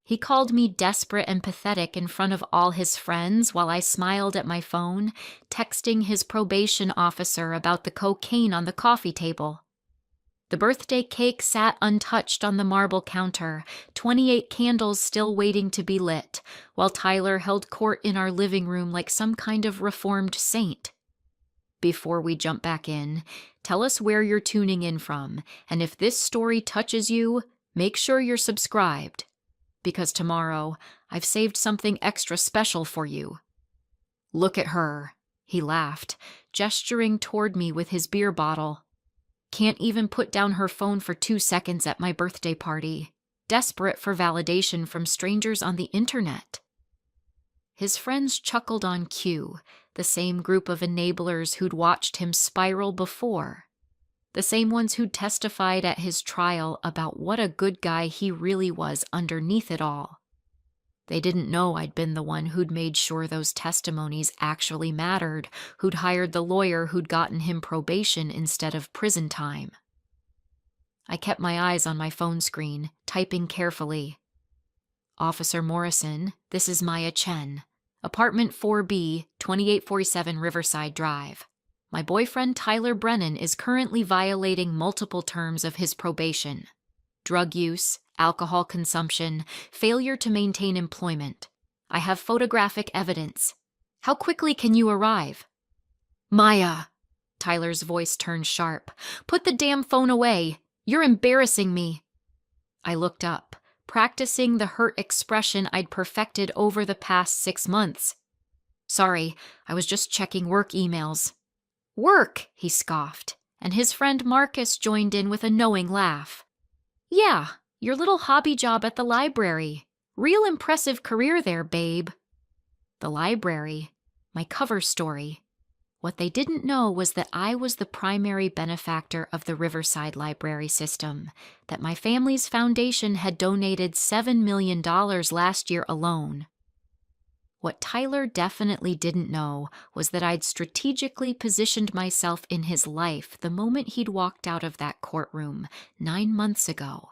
He called me desperate and pathetic in front of all his friends while I smiled at my phone, texting his probation officer about the cocaine on the coffee table. The birthday cake sat untouched on the marble counter, 28 candles still waiting to be lit, while Tyler held court in our living room like some kind of reformed saint. Before we jump back in, tell us where you're tuning in from, and if this story touches you, make sure you're subscribed. Because tomorrow, I've saved something extra special for you. Look at her, he laughed, gesturing toward me with his beer bottle. Can't even put down her phone for 2 seconds at my birthday party, desperate for validation from strangers on the internet. His friends chuckled on cue, the same group of enablers who'd watched him spiral before. The same ones who'd testified at his trial about what a good guy he really was underneath it all. They didn't know I'd been the one who'd made sure those testimonies actually mattered, who'd hired the lawyer who'd gotten him probation instead of prison time. I kept my eyes on my phone screen, typing carefully. Officer Morrison, this is Maya Chen. Apartment 4B, 2847 Riverside Drive. My boyfriend Tyler Brennan is currently violating multiple terms of his probation. Drug use, alcohol consumption, failure to maintain employment. I have photographic evidence. How quickly can you arrive? Maya! Tyler's voice turned sharp. Put the damn phone away. You're embarrassing me. I looked up, practicing the hurt expression I'd perfected over the past 6 months. Sorry, I was just checking work emails. Work, he scoffed, and his friend Marcus joined in with a knowing laugh. Yeah, your little hobby job at the library. Real impressive career there, babe. The library, my cover story. What they didn't know was that I was the primary benefactor of the Riverside Library system, that my family's foundation had donated $7 million last year alone. What Tyler definitely didn't know was that I'd strategically positioned myself in his life the moment he'd walked out of that courtroom 9 months ago.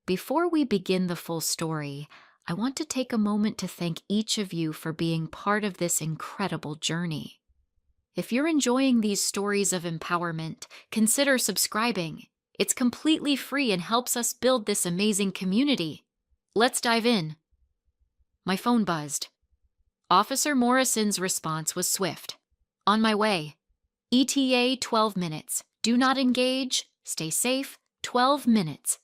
Before we begin the full story, I want to take a moment to thank each of you for being part of this incredible journey. If you're enjoying these stories of empowerment, consider subscribing. It's completely free and helps us build this amazing community. Let's dive in. My phone buzzed. Officer Morrison's response was swift. On my way. ETA 12 minutes. Do not engage. Stay safe. 12 minutes.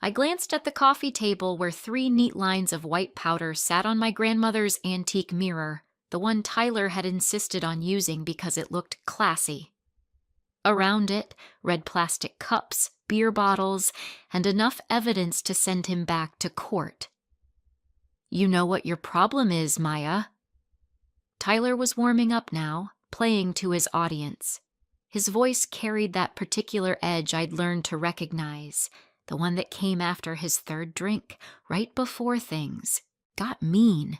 I glanced at the coffee table where 3 neat lines of white powder sat on my grandmother's antique mirror, the one Tyler had insisted on using because it looked classy. Around it, red plastic cups, beer bottles, and enough evidence to send him back to court. You know what your problem is, Maya. Tyler was warming up now, playing to his audience. His voice carried that particular edge I'd learned to recognize, the one that came after his 3rd drink, right before things got mean.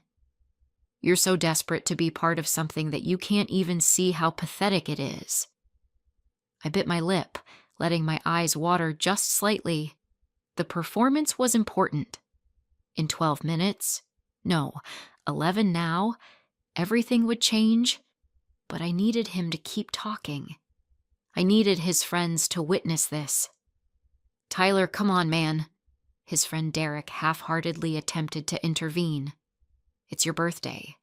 You're so desperate to be part of something that you can't even see how pathetic it is. I bit my lip, letting my eyes water just slightly. The performance was important. In 12 minutes, no, 11 now, everything would change, but I needed him to keep talking. I needed his friends to witness this. Tyler, come on, man. His friend Derek half-heartedly attempted to intervene. It's your birthday.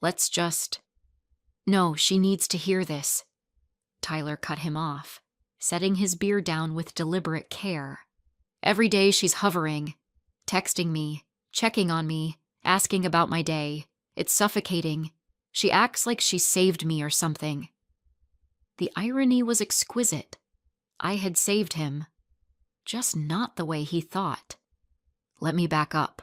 Let's just... No, she needs to hear this. Tyler cut him off, setting his beer down with deliberate care. Every day she's hovering, texting me, checking on me, asking about my day. It's suffocating. She acts like she saved me or something. The irony was exquisite. I had saved him. Just not the way he thought. Let me back up.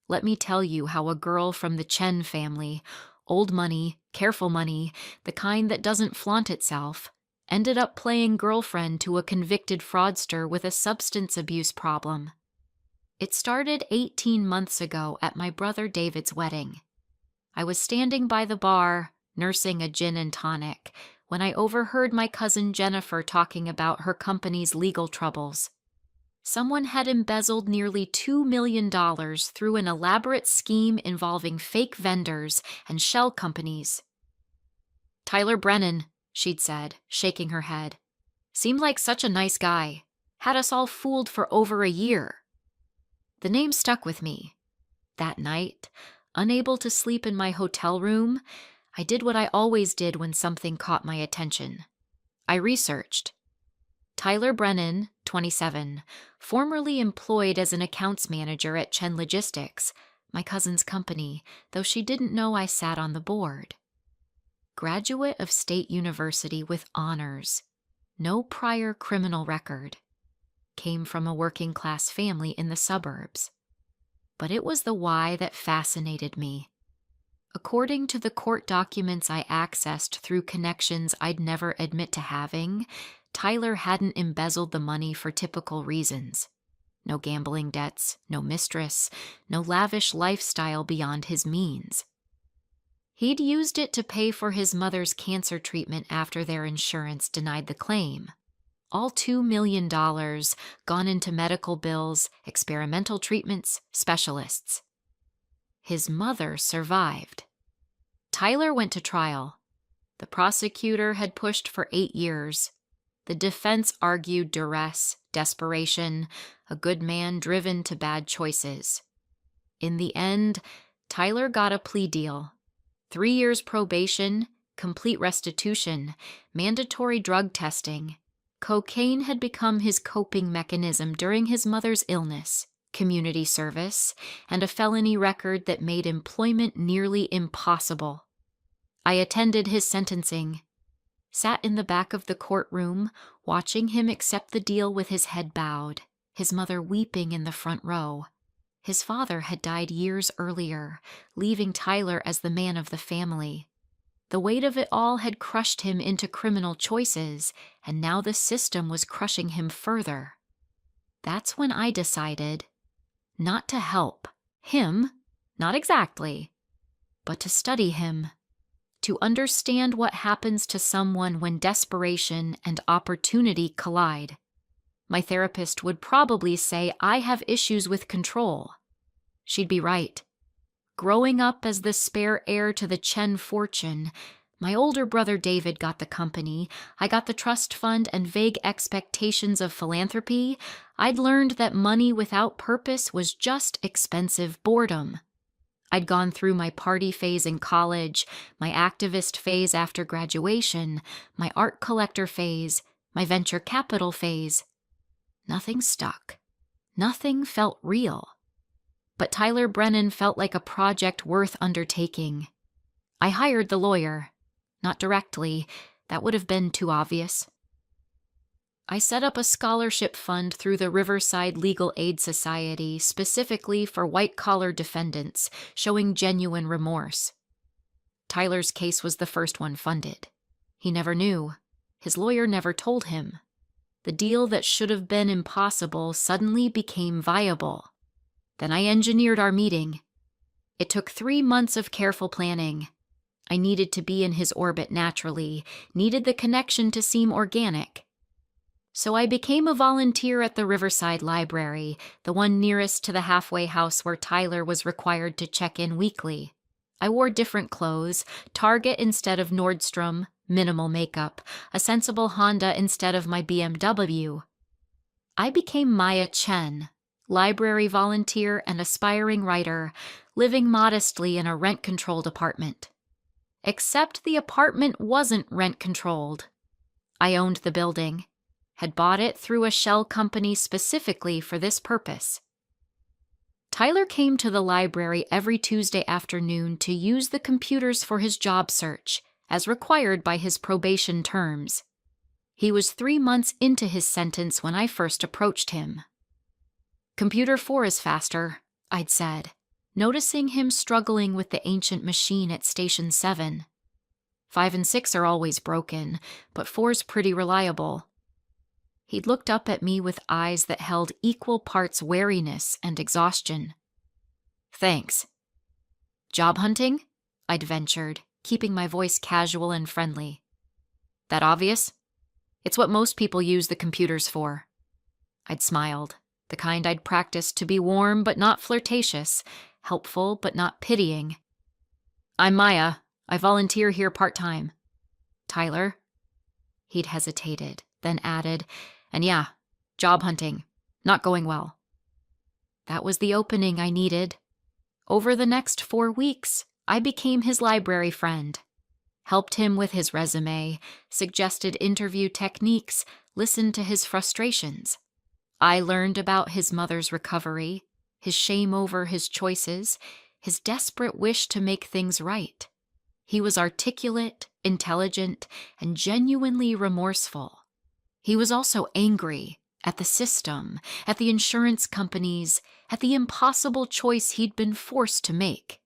Let me tell you how a girl from the Chen family, old money, careful money, the kind that doesn't flaunt itself, ended up playing girlfriend to a convicted fraudster with a substance abuse problem. It started 18 months ago at my brother David's wedding. I was standing by the bar, nursing a gin and tonic, when I overheard my cousin Jennifer talking about her company's legal troubles. Someone had embezzled nearly $2 million through an elaborate scheme involving fake vendors and shell companies. "Tyler Brennan," she'd said, shaking her head. "Seemed like such a nice guy. Had us all fooled for over a year." The name stuck with me. That night, unable to sleep in my hotel room, I did what I always did when something caught my attention. I researched. Tyler Brennan, 27, formerly employed as an accounts manager at Chen Logistics, my cousin's company, though she didn't know I sat on the board. Graduate of State University with honors. No prior criminal record. Came from a working-class family in the suburbs. But it was the why that fascinated me. According to the court documents I accessed through connections I'd never admit to having, Tyler hadn't embezzled the money for typical reasons. No gambling debts, no mistress, no lavish lifestyle beyond his means. He'd used it to pay for his mother's cancer treatment after their insurance denied the claim. All $2 million gone into medical bills, experimental treatments, specialists. His mother survived. Tyler went to trial. The prosecutor had pushed for 8 years. The defense argued duress, desperation, a good man driven to bad choices. In the end, Tyler got a plea deal. 3 years probation, complete restitution, mandatory drug testing. Cocaine had become his coping mechanism during his mother's illness, community service, and a felony record that made employment nearly impossible. I attended his sentencing. Sat in the back of the courtroom, watching him accept the deal with his head bowed, his mother weeping in the front row. His father had died years earlier, leaving Tyler as the man of the family. The weight of it all had crushed him into criminal choices, and now the system was crushing him further. That's when I decided not to help him, not exactly, but to study him. To understand what happens to someone when desperation and opportunity collide. My therapist would probably say I have issues with control. She'd be right. Growing up as the spare heir to the Chen fortune, my older brother David got the company, I got the trust fund and vague expectations of philanthropy, I'd learned that money without purpose was just expensive boredom. I'd gone through my party phase in college, my activist phase after graduation, my art collector phase, my venture capital phase. Nothing stuck. Nothing felt real. But Tyler Brennan felt like a project worth undertaking. I hired the lawyer. Not directly. That would have been too obvious. I set up a scholarship fund through the Riverside Legal Aid Society specifically for white-collar defendants, showing genuine remorse. Tyler's case was the first one funded. He never knew. His lawyer never told him. The deal that should have been impossible suddenly became viable. Then I engineered our meeting. It took 3 months of careful planning. I needed to be in his orbit naturally, needed the connection to seem organic. So I became a volunteer at the Riverside Library, the one nearest to the halfway house where Tyler was required to check in weekly. I wore different clothes, Target instead of Nordstrom, minimal makeup, a sensible Honda instead of my BMW. I became Maya Chen, library volunteer and aspiring writer, living modestly in a rent-controlled apartment. Except the apartment wasn't rent-controlled. I owned the building. Had bought it through a shell company specifically for this purpose. Tyler came to the library every Tuesday afternoon to use the computers for his job search, as required by his probation terms. He was 3 months into his sentence when I first approached him. "Computer 4 is faster," I'd said, noticing him struggling with the ancient machine at Station 7. 5 and 6 are always broken, but 4's pretty reliable. He looked up at me with eyes that held equal parts wariness and exhaustion. "Thanks." "Job hunting?" I'd ventured, keeping my voice casual and friendly. "That obvious? It's what most people use the computers for." I'd smiled. The kind I'd practiced to be warm but not flirtatious, helpful but not pitying. "I'm Maya. I volunteer here part-time. Tyler?" He'd hesitated, then added, "And yeah, job hunting. Not going well." That was the opening I needed. Over the next 4 weeks, I became his library friend. Helped him with his resume, suggested interview techniques, listened to his frustrations. I learned about his mother's recovery, his shame over his choices, his desperate wish to make things right. He was articulate, intelligent, and genuinely remorseful. He was also angry at the system, at the insurance companies, at the impossible choice he'd been forced to make.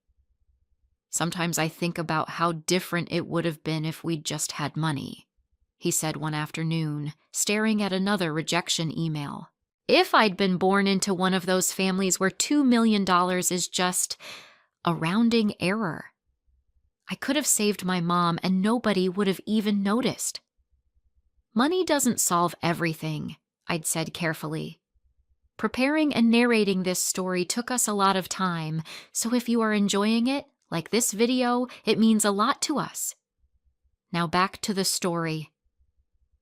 "Sometimes I think about how different it would have been if we'd just had money," he said one afternoon, staring at another rejection email. "If I'd been born into one of those families where $2 million is just a rounding error. I could have saved my mom and nobody would have even noticed." "Money doesn't solve everything," I'd said carefully. "Preparing and narrating this story took us a lot of time, so if you are enjoying it, like this video, it means a lot to us. Now back to the story."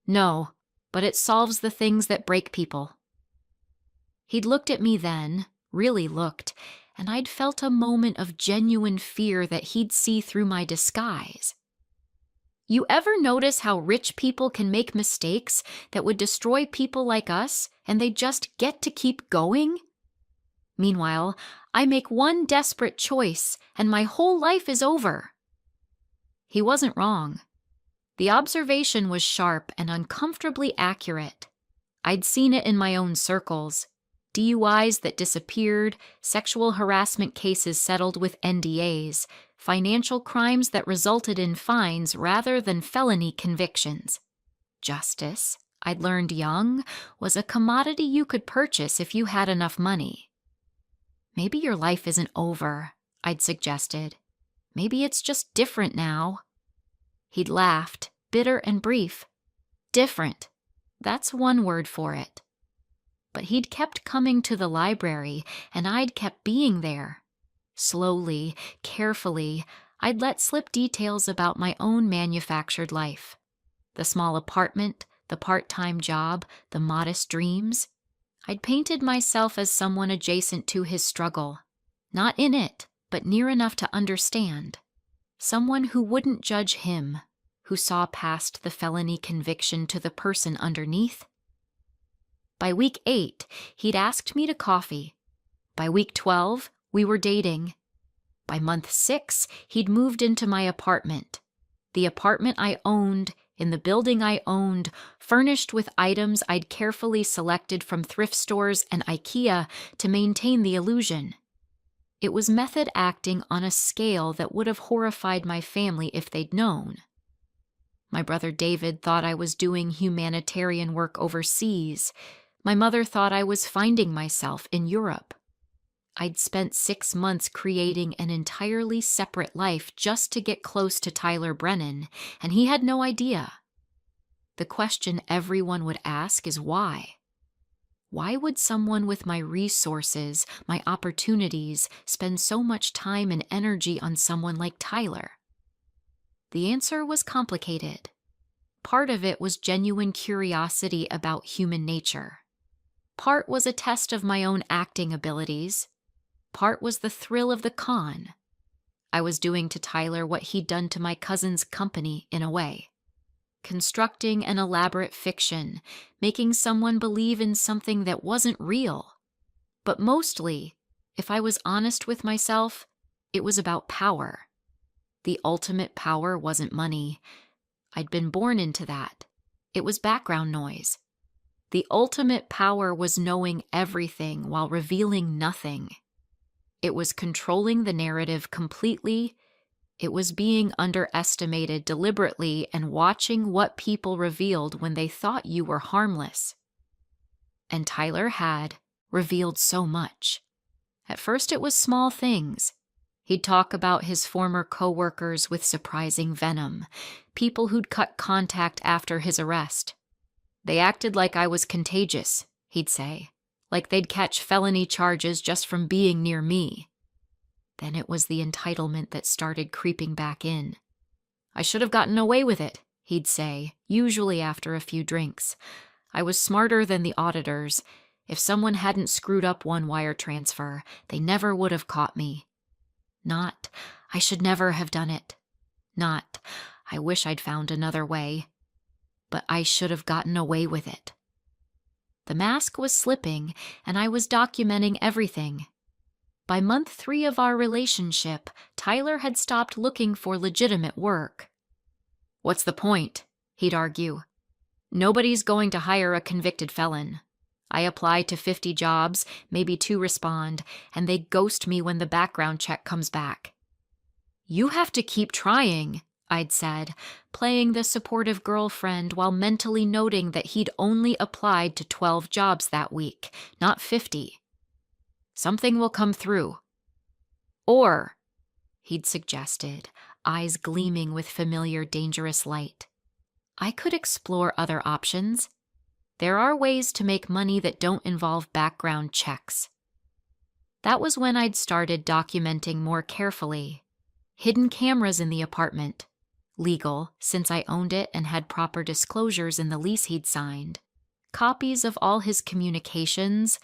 "No, but it solves the things that break people." He'd looked at me then, really looked, and I'd felt a moment of genuine fear that he'd see through my disguise. "You ever notice how rich people can make mistakes that would destroy people like us, and they just get to keep going? Meanwhile, I make one desperate choice, and my whole life is over." He wasn't wrong. The observation was sharp and uncomfortably accurate. I'd seen it in my own circles. DUIs that disappeared, sexual harassment cases settled with NDAs, financial crimes that resulted in fines rather than felony convictions. Justice, I'd learned young, was a commodity you could purchase if you had enough money. "Maybe your life isn't over," I'd suggested. "Maybe it's just different now." He'd laughed, bitter and brief. "Different. That's one word for it." But he'd kept coming to the library, and I'd kept being there. Slowly, carefully, I'd let slip details about my own manufactured life. The small apartment, the part-time job, the modest dreams. I'd painted myself as someone adjacent to his struggle. Not in it, but near enough to understand. Someone who wouldn't judge him, who saw past the felony conviction to the person underneath. By week 8, he'd asked me to coffee. By week 12, we were dating. By month 6, he'd moved into my apartment. The apartment I owned, in the building I owned, furnished with items I'd carefully selected from thrift stores and IKEA to maintain the illusion. It was method acting on a scale that would have horrified my family if they'd known. My brother David thought I was doing humanitarian work overseas. My mother thought I was finding myself in Europe. I'd spent 6 months creating an entirely separate life just to get close to Tyler Brennan, and he had no idea. The question everyone would ask is why? Why would someone with my resources, my opportunities, spend so much time and energy on someone like Tyler? The answer was complicated. Part of it was genuine curiosity about human nature. Part was a test of my own acting abilities. Part was the thrill of the con. I was doing to Tyler what he'd done to my cousin's company in a way. Constructing an elaborate fiction, making someone believe in something that wasn't real. But mostly, if I was honest with myself, it was about power. The ultimate power wasn't money. I'd been born into that. It was background noise. The ultimate power was knowing everything while revealing nothing. It was controlling the narrative completely. It was being underestimated deliberately and watching what people revealed when they thought you were harmless. And Tyler had revealed so much. At first it was small things. He'd talk about his former coworkers with surprising venom, people who'd cut contact after his arrest. They acted like I was contagious, he'd say, like they'd catch felony charges just from being near me. Then it was the entitlement that started creeping back in. I should have gotten away with it, he'd say, usually after a few drinks. I was smarter than the auditors. If someone hadn't screwed up one wire transfer, they never would have caught me. Not, I should never have done it. Not, I wish I'd found another way. But I should have gotten away with it. The mask was slipping, and I was documenting everything. By month 3 of our relationship, Tyler had stopped looking for legitimate work. "What's the point?" he'd argue. "Nobody's going to hire a convicted felon. I apply to 50 jobs, maybe 2 respond, and they ghost me when the background check comes back." "You have to keep trying," I'd said, playing the supportive girlfriend while mentally noting that he'd only applied to 12 jobs that week, not 50. "Something will come through." "Or," he'd suggested, eyes gleaming with familiar dangerous light, "I could explore other options. There are ways to make money that don't involve background checks." That was when I'd started documenting more carefully. Hidden cameras in the apartment. Legal, since I owned it and had proper disclosures in the lease he'd signed. Copies of all his communications,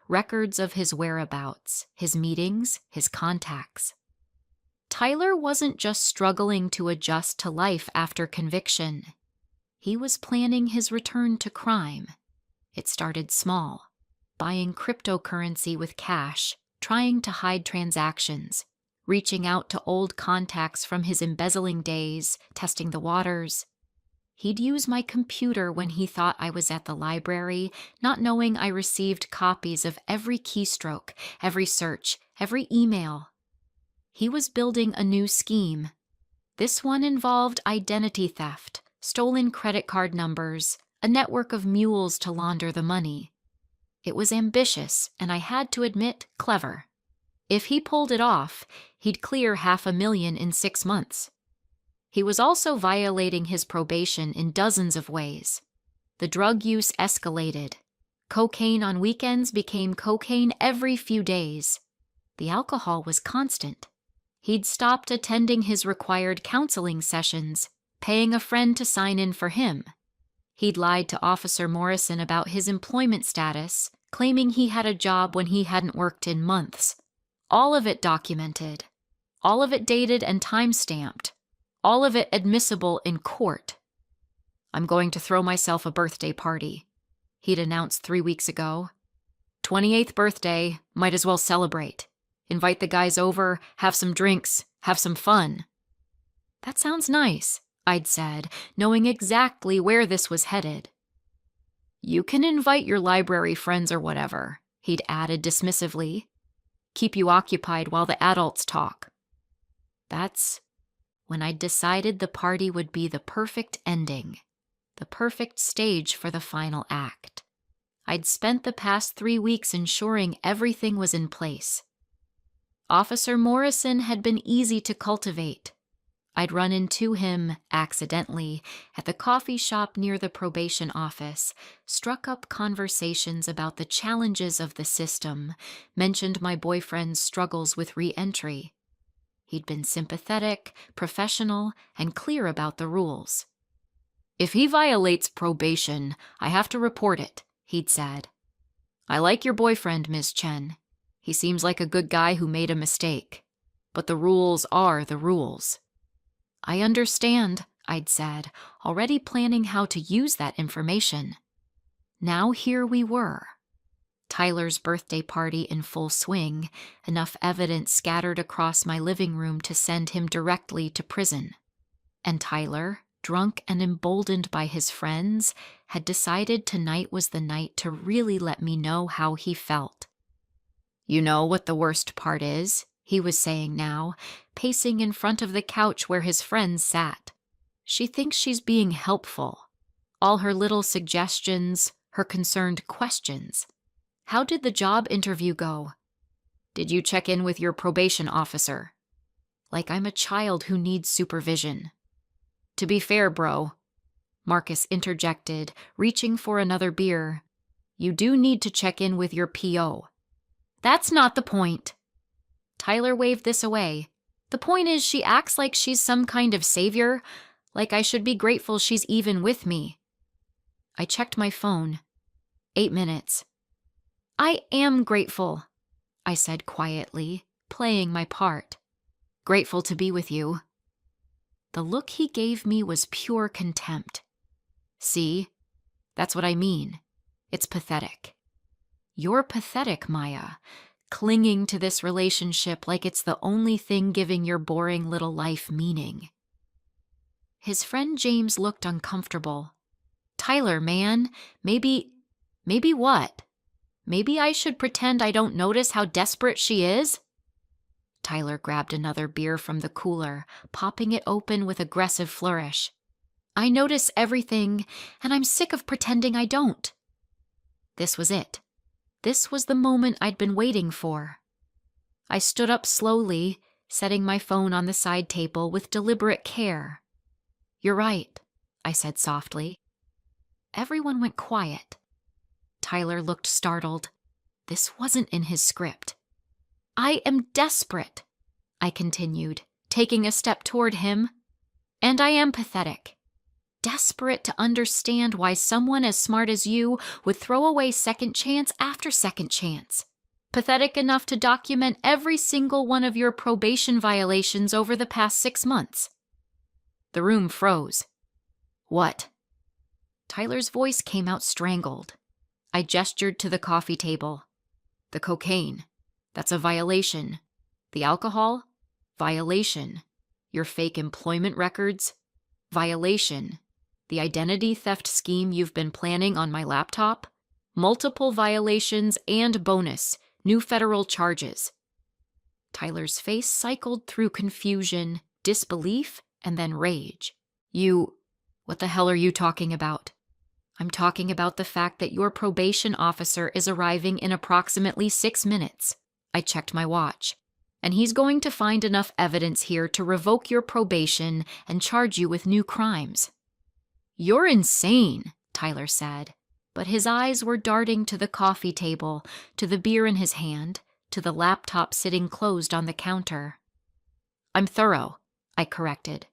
records of his whereabouts, his meetings, his contacts. Tyler wasn't just struggling to adjust to life after conviction. He was planning his return to crime. It started small, buying cryptocurrency with cash, trying to hide transactions, reaching out to old contacts from his embezzling days, testing the waters. He'd use my computer when he thought I was at the library, not knowing I received copies of every keystroke, every search, every email. He was building a new scheme. This one involved identity theft, stolen credit card numbers, a network of mules to launder the money. It was ambitious, and I had to admit, clever. If he pulled it off, he'd clear $500,000 in 6 months. He was also violating his probation in dozens of ways. The drug use escalated. Cocaine on weekends became cocaine every few days. The alcohol was constant. He'd stopped attending his required counseling sessions, paying a friend to sign in for him. He'd lied to Officer Morrison about his employment status, claiming he had a job when he hadn't worked in months. All of it documented. All of it dated and time-stamped. All of it admissible in court. "I'm going to throw myself a birthday party," he'd announced 3 weeks ago. 28th birthday, might as well celebrate. Invite the guys over, have some drinks, have some fun. "That sounds nice," I'd said, knowing exactly where this was headed. "You can invite your library friends or whatever," he'd added dismissively. "Keep you occupied while the adults talk." That's when I decided the party would be the perfect ending, the perfect stage for the final act. I'd spent the past 3 weeks ensuring everything was in place. Officer Morrison had been easy to cultivate. I'd run into him, accidentally, at the coffee shop near the probation office, struck up conversations about the challenges of the system, mentioned my boyfriend's struggles with re-entry. He'd been sympathetic, professional, and clear about the rules. "If he violates probation, I have to report it," he'd said. "I like your boyfriend, Ms. Chen. He seems like a good guy who made a mistake. But the rules are the rules." "I understand," I'd said, already planning how to use that information. Now here we were. Tyler's birthday party in full swing, enough evidence scattered across my living room to send him directly to prison. And Tyler, drunk and emboldened by his friends, had decided tonight was the night to really let me know how he felt. "You know what the worst part is?" he was saying now, pacing in front of the couch where his friends sat. "She thinks she's being helpful. All her little suggestions, her concerned questions. How did the job interview go? Did you check in with your probation officer? Like I'm a child who needs supervision." "To be fair, bro," Marcus interjected, reaching for another beer, You do need to check in with your PO. That's not the point. Tyler waved this away. The point is she acts like she's some kind of savior, like I should be grateful she's even with me. I checked my phone. 8 minutes. I am grateful, I said quietly, playing my part. Grateful to be with you. The look he gave me was pure contempt. See? That's what I mean. It's pathetic. You're pathetic, Maya, clinging to this relationship like it's the only thing giving your boring little life meaning. His friend James looked uncomfortable. Tyler, man, maybe what? Maybe I should pretend I don't notice how desperate she is? Tyler grabbed another beer from the cooler, popping it open with aggressive flourish. I notice everything, and I'm sick of pretending I don't. This was it. This was the moment I'd been waiting for. I stood up slowly, setting my phone on the side table with deliberate care. You're right, I said softly. Everyone went quiet. Tyler looked startled. This wasn't in his script. I am desperate, I continued, taking a step toward him. And I am pathetic. Desperate to understand why someone as smart as you would throw away second chance after second chance. Pathetic enough to document every single one of your probation violations over the past 6 months. The room froze. What? Tyler's voice came out strangled. I gestured to the coffee table. The cocaine. That's a violation. The alcohol? Violation. Your fake employment records? Violation. The identity theft scheme you've been planning on my laptop? Multiple violations and bonus, new federal charges. Tyler's face cycled through confusion, disbelief, and then rage. What the hell are you talking about? I'm talking about the fact that your probation officer is arriving in approximately 6 minutes. I checked my watch. And he's going to find enough evidence here to revoke your probation and charge you with new crimes. You're insane, Tyler said, but his eyes were darting to the coffee table, to the beer in his hand, to the laptop sitting closed on the counter. I'm thorough, I corrected.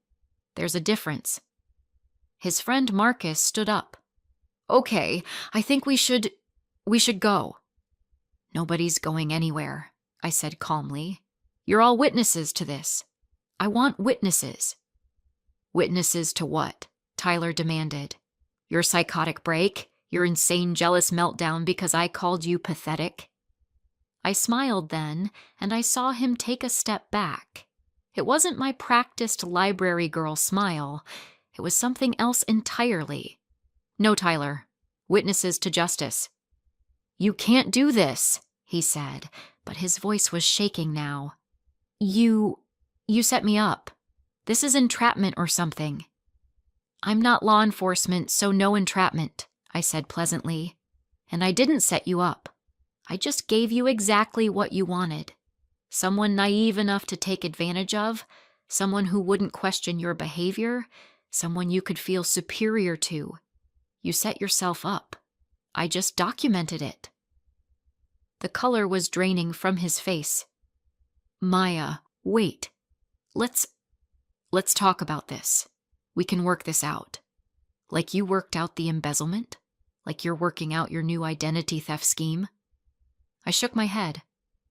There's a difference. His friend Marcus stood up. Okay, I think we should go. Nobody's going anywhere, I said calmly. You're all witnesses to this. I want witnesses. Witnesses to what? Tyler demanded. Your psychotic break? Your insane jealous meltdown because I called you pathetic? I smiled then, and I saw him take a step back. It wasn't my practiced library girl smile. It was something else entirely. No, Tyler. Witnesses to justice. You can't do this, he said, but his voice was shaking now. You set me up. This is entrapment or something. I'm not law enforcement, so no entrapment, I said pleasantly. And I didn't set you up. I just gave you exactly what you wanted. Someone naive enough to take advantage of, someone who wouldn't question your behavior, someone you could feel superior to. You set yourself up. I just documented it. The color was draining from his face. Maya, wait. Let's talk about this. We can work this out. Like you worked out the embezzlement? Like you're working out your new identity theft scheme? I shook my head.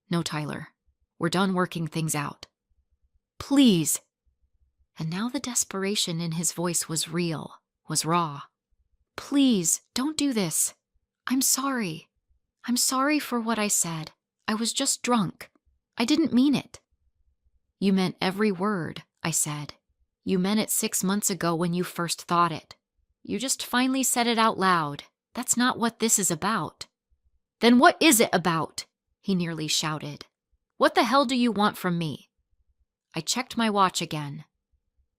No, Tyler. We're done working things out. Please. And now the desperation in his voice was real, was raw. Please, don't do this. I'm sorry. I'm sorry for what I said. I was just drunk. I didn't mean it. You meant every word, I said. You meant it 6 months ago when you first thought it. You just finally said it out loud. That's not what this is about. Then what is it about? He nearly shouted. What the hell do you want from me? I checked my watch again.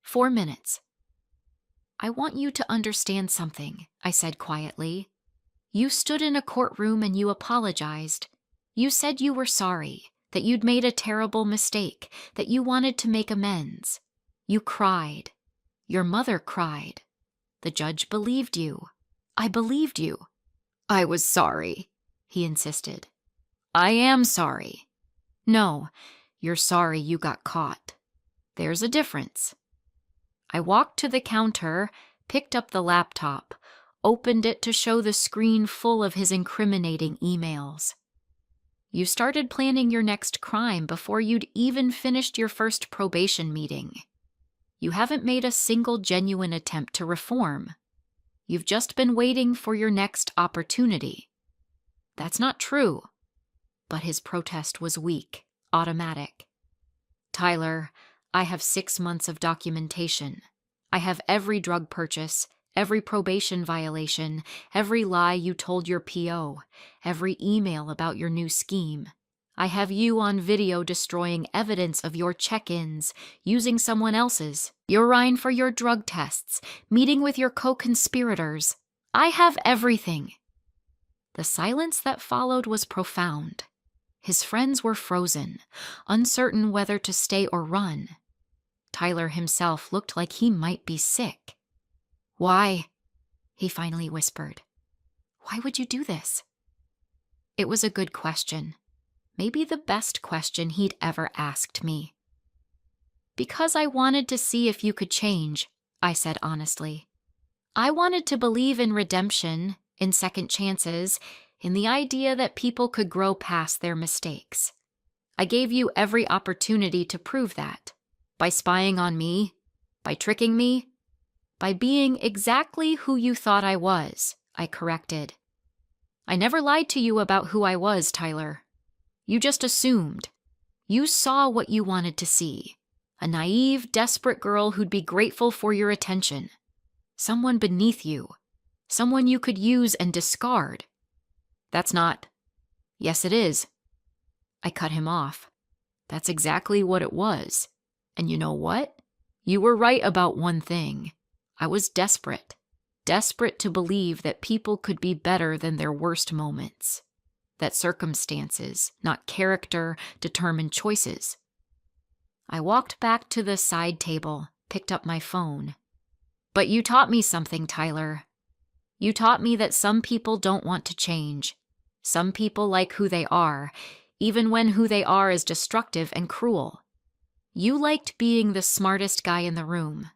4 minutes. I want you to understand something, I said quietly. You stood in a courtroom and you apologized. You said you were sorry, that you'd made a terrible mistake, that you wanted to make amends. You cried. Your mother cried. The judge believed you. I believed you. I was sorry, he insisted. I am sorry. No, you're sorry you got caught. There's a difference. I walked to the counter, picked up the laptop, opened it to show the screen full of his incriminating emails. You started planning your next crime before you'd even finished your first probation meeting. You haven't made a single genuine attempt to reform. You've just been waiting for your next opportunity. That's not true. But his protest was weak, automatic. Tyler, I have 6 months of documentation. I have every drug purchase, every probation violation, every lie you told your PO, every email about your new scheme. I have you on video destroying evidence of your check-ins, using someone else's, urine for your drug tests, meeting with your co-conspirators. I have everything. The silence that followed was profound. His friends were frozen, uncertain whether to stay or run. Tyler himself looked like he might be sick. Why? He finally whispered. Why would you do this? It was a good question. Maybe the best question he'd ever asked me. Because I wanted to see if you could change, I said honestly. I wanted to believe in redemption, in second chances, in the idea that people could grow past their mistakes. I gave you every opportunity to prove that. By spying on me, by tricking me, by being exactly who you thought I was, I corrected. I never lied to you about who I was, Tyler. You just assumed. You saw what you wanted to see. A naive, desperate girl who'd be grateful for your attention. Someone beneath you. Someone you could use and discard. That's not. Yes, it is. I cut him off. That's exactly what it was. And you know what? You were right about one thing. I was desperate. Desperate to believe that people could be better than their worst moments. That circumstances, not character, determine choices. I walked back to the side table, picked up my phone. But you taught me something, Tyler. You taught me that some people don't want to change. Some people like who they are, even when who they are is destructive and cruel. You liked being the smartest guy in the room.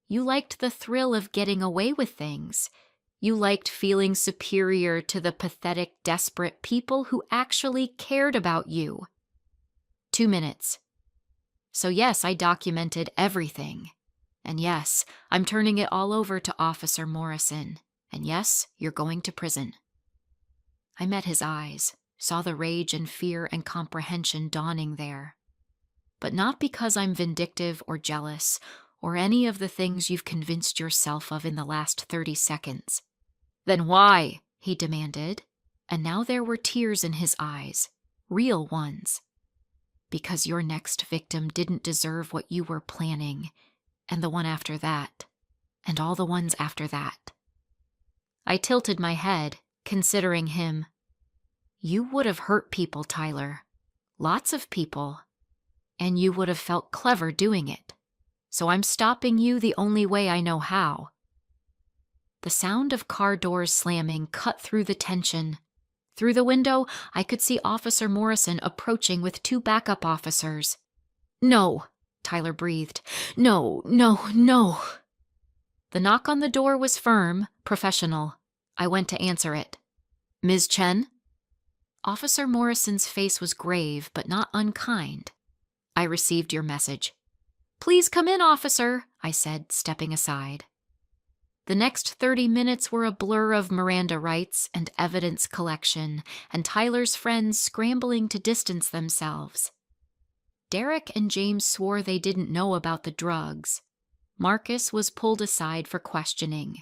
You liked the thrill of getting away with things. You liked feeling superior to the pathetic, desperate people who actually cared about you. 2 minutes. So yes, I documented everything. And yes, I'm turning it all over to Officer Morrison. And yes, you're going to prison. I met his eyes, saw the rage and fear and comprehension dawning there. But not because I'm vindictive or jealous, or any of the things you've convinced yourself of in the last 30 seconds. Then why? He demanded. And now there were tears in his eyes, real ones. Because your next victim didn't deserve what you were planning, and the one after that, and all the ones after that. I tilted my head, considering him. You would have hurt people, Tyler. Lots of people. And you would have felt clever doing it. So I'm stopping you the only way I know how. The sound of car doors slamming cut through the tension. Through the window, I could see Officer Morrison approaching with 2 backup officers. No, Tyler breathed. No, no, no. The knock on the door was firm, professional. I went to answer it. Ms. Chen? Officer Morrison's face was grave, but not unkind. I received your message. Please come in, officer, I said, stepping aside. The next 30 minutes were a blur of Miranda rights and evidence collection, and Tyler's friends scrambling to distance themselves. Derek and James swore they didn't know about the drugs. Marcus was pulled aside for questioning.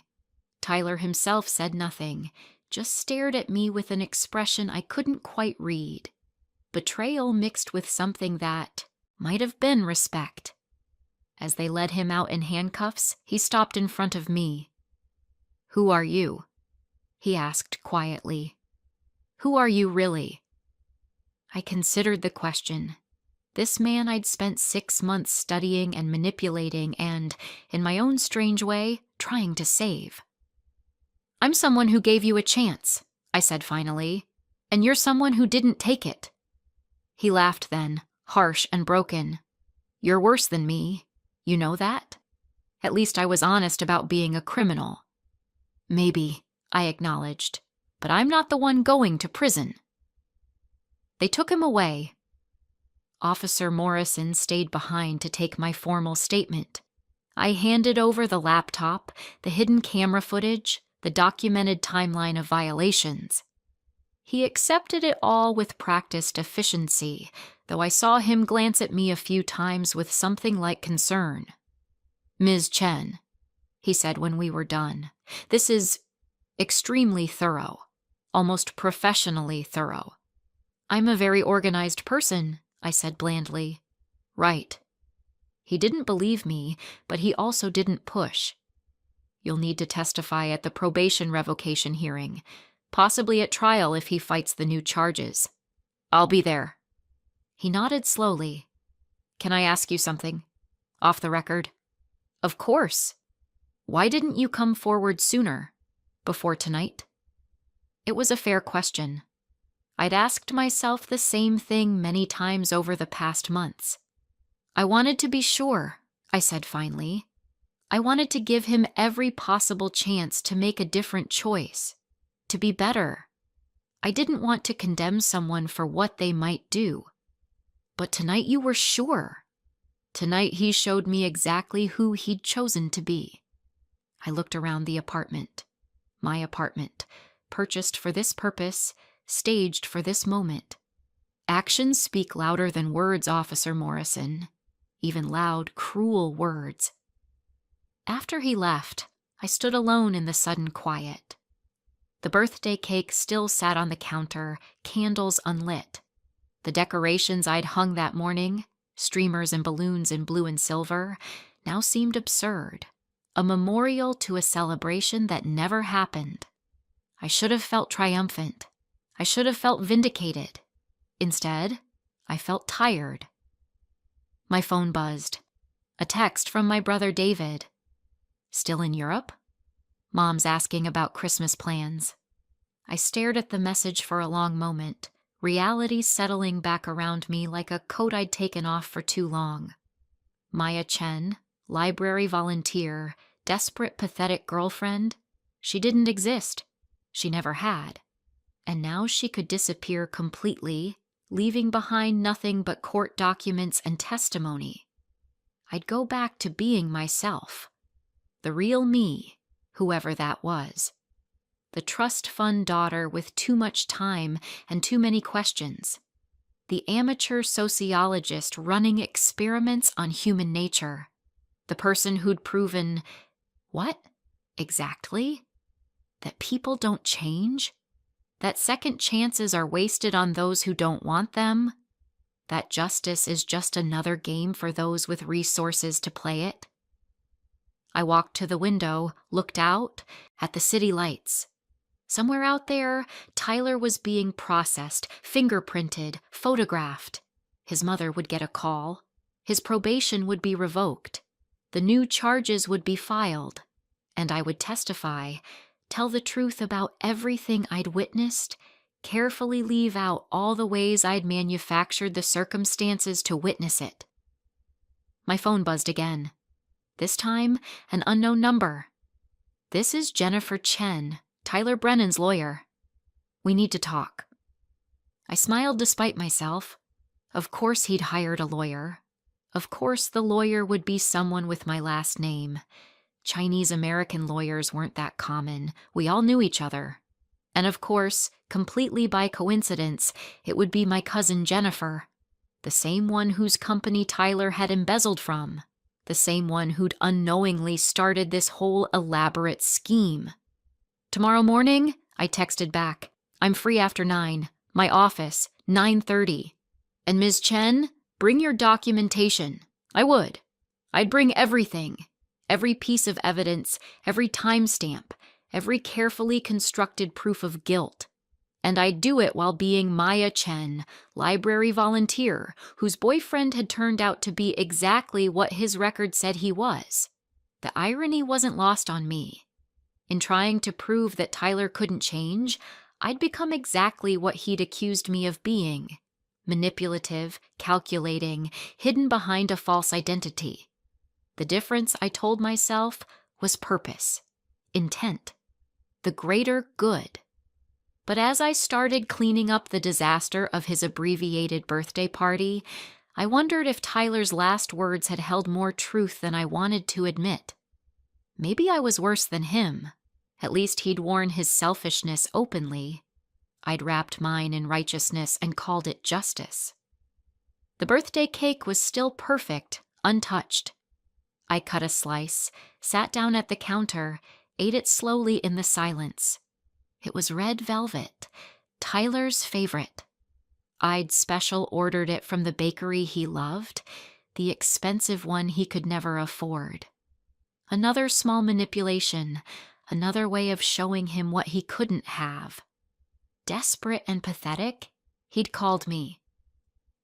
Tyler himself said nothing, just stared at me with an expression I couldn't quite read. Betrayal mixed with something that might have been respect. As they led him out in handcuffs, he stopped in front of me. Who are you? He asked quietly. Who are you really? I considered the question. This man I'd spent 6 months studying and manipulating and, in my own strange way, trying to save. I'm someone who gave you a chance. I said finally. "And you're someone who didn't take it." He laughed then, harsh and broken. "You're worse than me. You know that? At least I was honest about being a criminal." "Maybe," I acknowledged, "but I'm not the one going to prison." They took him away. Officer Morrison stayed behind to take my formal statement. I handed over the laptop, the hidden camera footage, the documented timeline of violations. He accepted it all with practiced efficiency, though I saw him glance at me a few times with something like concern. "Ms. Chen," he said when we were done, "this is extremely thorough, almost professionally thorough." "I'm a very organized person," I said blandly. "Right." He didn't believe me, but he also didn't push. "You'll need to testify at the probation revocation hearing, possibly at trial if he fights the new charges." "I'll be there." He nodded slowly. "Can I ask you something? Off the record?" "Of course." "Why didn't you come forward sooner? Before tonight?" It was a fair question. I'd asked myself the same thing many times over the past months. "I wanted to be sure," I said finally. "I wanted to give him every possible chance to make a different choice, to be better. I didn't want to condemn someone for what they might do. But tonight you were sure. Tonight he showed me exactly who he'd chosen to be." I looked around the apartment. My apartment, purchased for this purpose, staged for this moment. Actions speak louder than words, Officer Morrison. Even loud, cruel words. After he left, I stood alone in the sudden quiet. The birthday cake still sat on the counter, candles unlit. The decorations I'd hung that morning, streamers and balloons in blue and silver, now seemed absurd. A memorial to a celebration that never happened. I should have felt triumphant. I should have felt vindicated. Instead, I felt tired. My phone buzzed. A text from my brother David. "Still in Europe?" "Mom's asking about Christmas plans." I stared at the message for a long moment, reality settling back around me like a coat I'd taken off for too long. Maya Chen, library volunteer, desperate, pathetic girlfriend, she didn't exist. She never had. And now she could disappear completely, leaving behind nothing but court documents and testimony. I'd go back to being myself. The real me, whoever that was. The trust fund daughter with too much time and too many questions. The amateur sociologist running experiments on human nature. The person who'd proven, what? Exactly? That people don't change? That second chances are wasted on those who don't want them? That justice is just another game for those with resources to play it? I walked to the window, looked out, at the city lights. Somewhere out there, Tyler was being processed, fingerprinted, photographed. His mother would get a call. His probation would be revoked. The new charges would be filed. And I would testify, tell the truth about everything I'd witnessed, carefully leave out all the ways I'd manufactured the circumstances to witness it. My phone buzzed again. This time, an unknown number. "This is Jennifer Chen, Tyler Brennan's lawyer. We need to talk." I smiled despite myself. Of course he'd hired a lawyer. Of course the lawyer would be someone with my last name. Chinese-American lawyers weren't that common. We all knew each other. And of course, completely by coincidence, it would be my cousin Jennifer. The same one whose company Tyler had embezzled from. The same one who'd unknowingly started this whole elaborate scheme. "Tomorrow morning," I texted back. "I'm free after 9. My office, 9:30. And Ms. Chen, bring your documentation." I would. I'd bring everything. Every piece of evidence, every timestamp, every carefully constructed proof of guilt. And I'd do it while being Maya Chen, library volunteer, whose boyfriend had turned out to be exactly what his record said he was. The irony wasn't lost on me. In trying to prove that Tyler couldn't change, I'd become exactly what he'd accused me of being: manipulative, calculating, hidden behind a false identity. The difference, I told myself, was purpose, intent, the greater good. But as I started cleaning up the disaster of his abbreviated birthday party, I wondered if Tyler's last words had held more truth than I wanted to admit. Maybe I was worse than him. At least he'd worn his selfishness openly. I'd wrapped mine in righteousness and called it justice. The birthday cake was still perfect, untouched. I cut a slice, sat down at the counter, ate it slowly in the silence. It was red velvet, Tyler's favorite. I'd special ordered it from the bakery he loved, the expensive one he could never afford. Another small manipulation, another way of showing him what he couldn't have. Desperate and pathetic, he'd called me.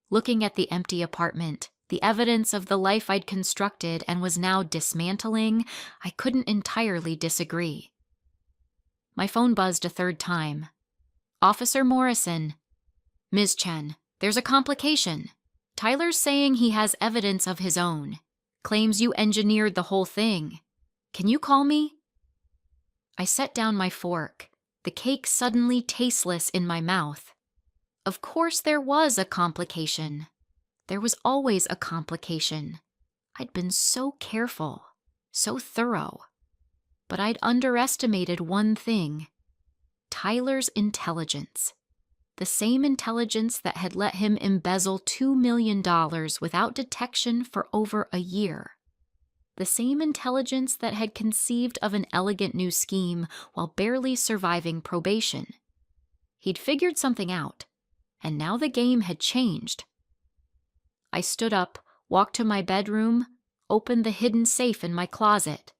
Looking at the empty apartment, the evidence of the life I'd constructed and was now dismantling, I couldn't entirely disagree. My phone buzzed a third time. Officer Morrison. Ms. Chen, there's a complication. Tyler's saying he has evidence of his own. Claims you engineered the whole thing. Can you call me? I set down my fork, the cake suddenly tasteless in my mouth. Of course there was a complication. There was always a complication. I'd been so careful, so thorough. But I'd underestimated one thing: Tyler's intelligence. The same intelligence that had let him embezzle $2 million without detection for over a year. The same intelligence that had conceived of an elegant new scheme while barely surviving probation. He'd figured something out, and now the game had changed. I stood up, walked to my bedroom, opened the hidden safe in my closet.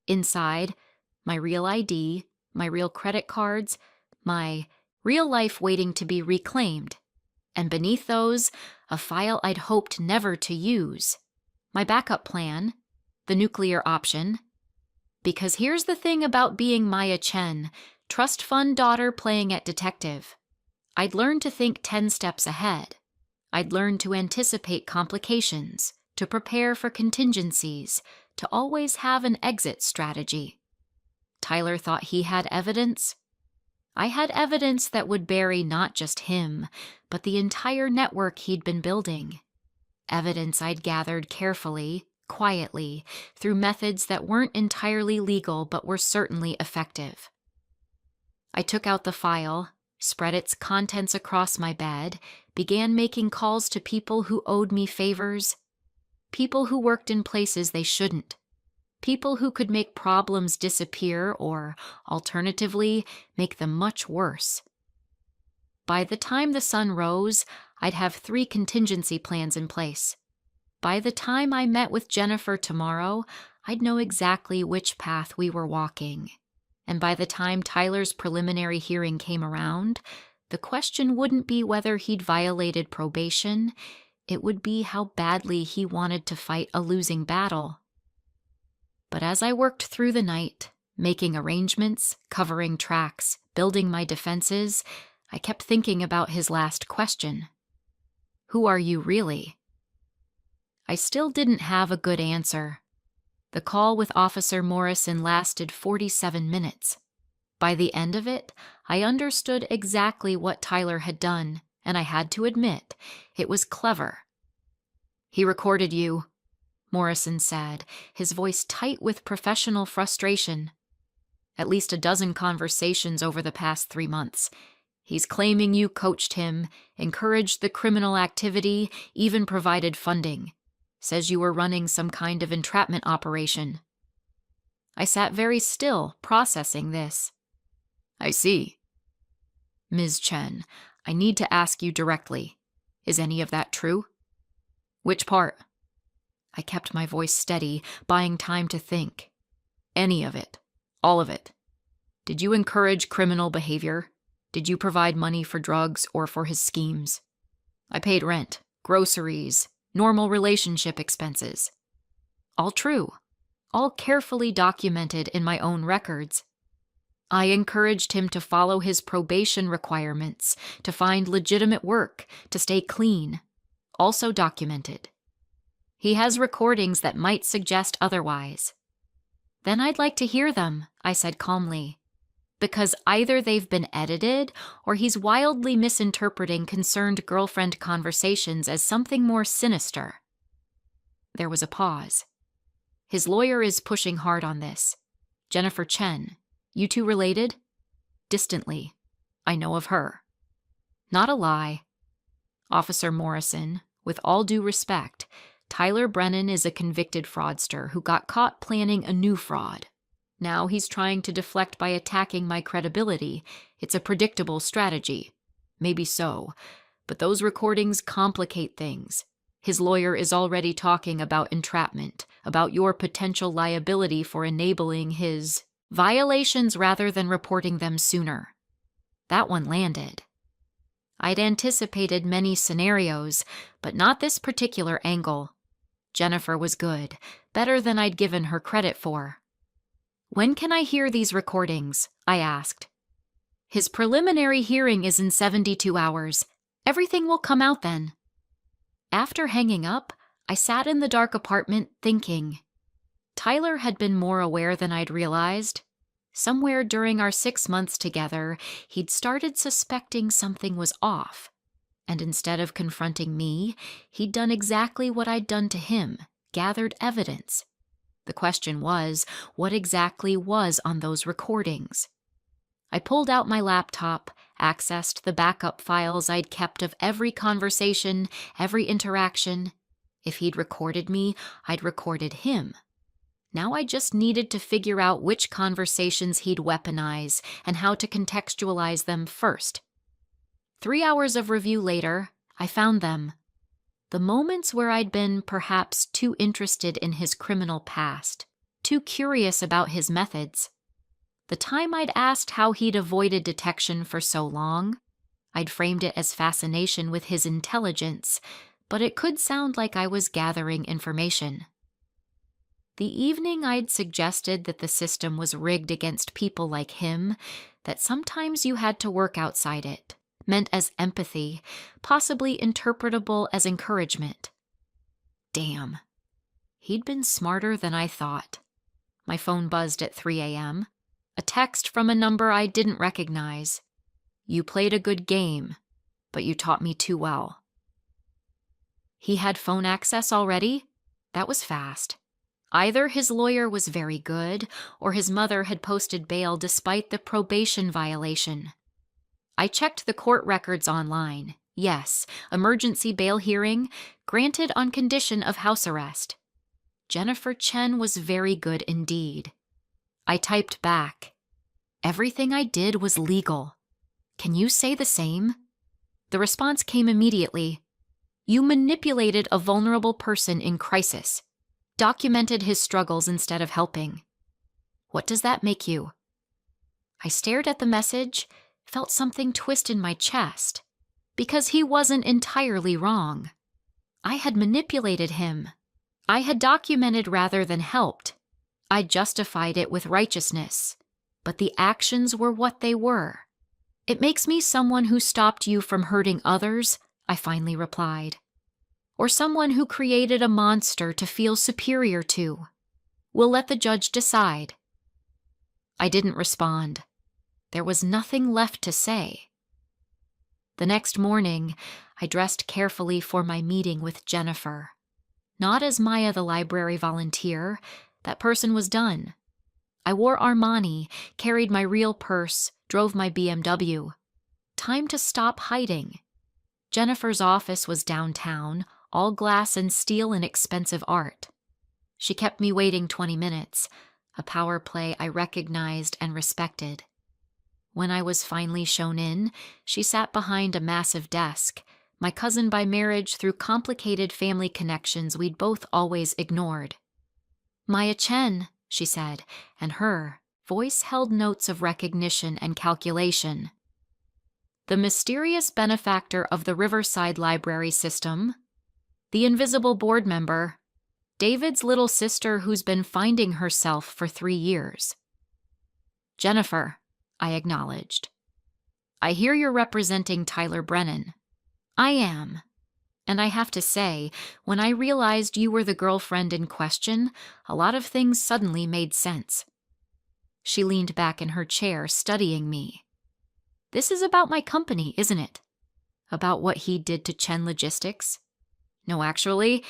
Inside, my real ID, my real credit cards, my real life waiting to be reclaimed, and beneath those, a file I'd hoped never to use. My backup plan, the nuclear option. Because here's the thing about being Maya Chen, trust fund daughter playing at detective. I'd learned to think 10 steps ahead. I'd learned to anticipate complications, to prepare for contingencies, to always have an exit strategy. Tyler thought he had evidence. I had evidence that would bury not just him, but the entire network he'd been building. Evidence I'd gathered carefully, quietly, through methods that weren't entirely legal but were certainly effective. I took out the file, spread its contents across my bed, began making calls to people who owed me favors, people who worked in places they shouldn't, people who could make problems disappear or, alternatively, make them much worse. By the time the sun rose, I'd have 3 contingency plans in place. By the time I met with Jennifer tomorrow, I'd know exactly which path we were walking. And by the time Tyler's preliminary hearing came around, the question wouldn't be whether he'd violated probation, it would be how badly he wanted to fight a losing battle. But as I worked through the night, making arrangements, covering tracks, building my defenses, I kept thinking about his last question. Who are you really? I still didn't have a good answer. The call with Officer Morrison lasted 47 minutes. By the end of it, I understood exactly what Tyler had done, and I had to admit, it was clever. He recorded you, Morrison said, his voice tight with professional frustration. At least a dozen conversations over the past 3 months. He's claiming you coached him, encouraged the criminal activity, even provided funding. Says you were running some kind of entrapment operation. I sat very still, processing this. I see. Ms. Chen, I need to ask you directly. Is any of that true? Which part? I kept my voice steady, buying time to think. Any of it. All of it. Did you encourage criminal behavior? Did you provide money for drugs or for his schemes? I paid rent, groceries, normal relationship expenses. All true. All carefully documented in my own records. I encouraged him to follow his probation requirements, to find legitimate work, to stay clean. Also documented. He has recordings that might suggest otherwise. Then I'd like to hear them, I said calmly, because either they've been edited or he's wildly misinterpreting concerned girlfriend conversations as something more sinister. There was a pause. His lawyer is pushing hard on this. Jennifer Chen. You two related? Distantly. I know of her. Not a lie. Officer Morrison, with all due respect, Tyler Brennan is a convicted fraudster who got caught planning a new fraud. Now he's trying to deflect by attacking my credibility. It's a predictable strategy. Maybe so. But those recordings complicate things. His lawyer is already talking about entrapment, about your potential liability for enabling his violations rather than reporting them sooner. That one landed. I'd anticipated many scenarios, but not this particular angle. Jennifer was good, better than I'd given her credit for. When can I hear these recordings? I asked. His preliminary hearing is in 72 hours. Everything will come out then. After hanging up, I sat in the dark apartment thinking. Tyler had been more aware than I'd realized. Somewhere during our 6 months together, he'd started suspecting something was off. And instead of confronting me, he'd done exactly what I'd done to him, gathered evidence. The question was, what exactly was on those recordings? I pulled out my laptop, accessed the backup files I'd kept of every conversation, every interaction. If he'd recorded me, I'd recorded him. Now I just needed to figure out which conversations he'd weaponize and how to contextualize them first. 3 hours of review later, I found them. The moments where I'd been perhaps too interested in his criminal past, too curious about his methods. The time I'd asked how he'd avoided detection for so long. I'd framed it as fascination with his intelligence, but it could sound like I was gathering information. The evening I'd suggested that the system was rigged against people like him, that sometimes you had to work outside it, meant as empathy, possibly interpretable as encouragement. Damn. He'd been smarter than I thought. My phone buzzed at 3 a.m. A text from a number I didn't recognize. You played a good game, but you taught me too well. He had phone access already? That was fast. Either his lawyer was very good, or his mother had posted bail despite the probation violation. I checked the court records online. Yes, emergency bail hearing, granted on condition of house arrest. Jennifer Chen was very good indeed. I typed back. Everything I did was legal. Can you say the same? The response came immediately. You manipulated a vulnerable person in crisis. Documented his struggles instead of helping. What does that make you? I stared at the message, felt something twist in my chest. Because he wasn't entirely wrong. I had manipulated him. I had documented rather than helped. I justified it with righteousness. But the actions were what they were. It makes me someone who stopped you from hurting others, I finally replied. Or someone who created a monster to feel superior to. We'll let the judge decide. I didn't respond. There was nothing left to say. The next morning, I dressed carefully for my meeting with Jennifer. Not as Maya the library volunteer. That person was done. I wore Armani, carried my real purse, drove my BMW. Time to stop hiding. Jennifer's office was downtown, all glass and steel and expensive art. She kept me waiting 20 minutes, a power play I recognized and respected. When I was finally shown in, she sat behind a massive desk, my cousin by marriage through complicated family connections we'd both always ignored. Maya Chen, she said, and her voice held notes of recognition and calculation. The mysterious benefactor of the Riverside Library system, the invisible board member, David's little sister who's been finding herself for 3 years. Jennifer, I acknowledged. I hear you're representing Tyler Brennan. I am. And I have to say, when I realized you were the girlfriend in question, a lot of things suddenly made sense. She leaned back in her chair, studying me. This is about my company, isn't it? About what he did to Chen Logistics? No, actually,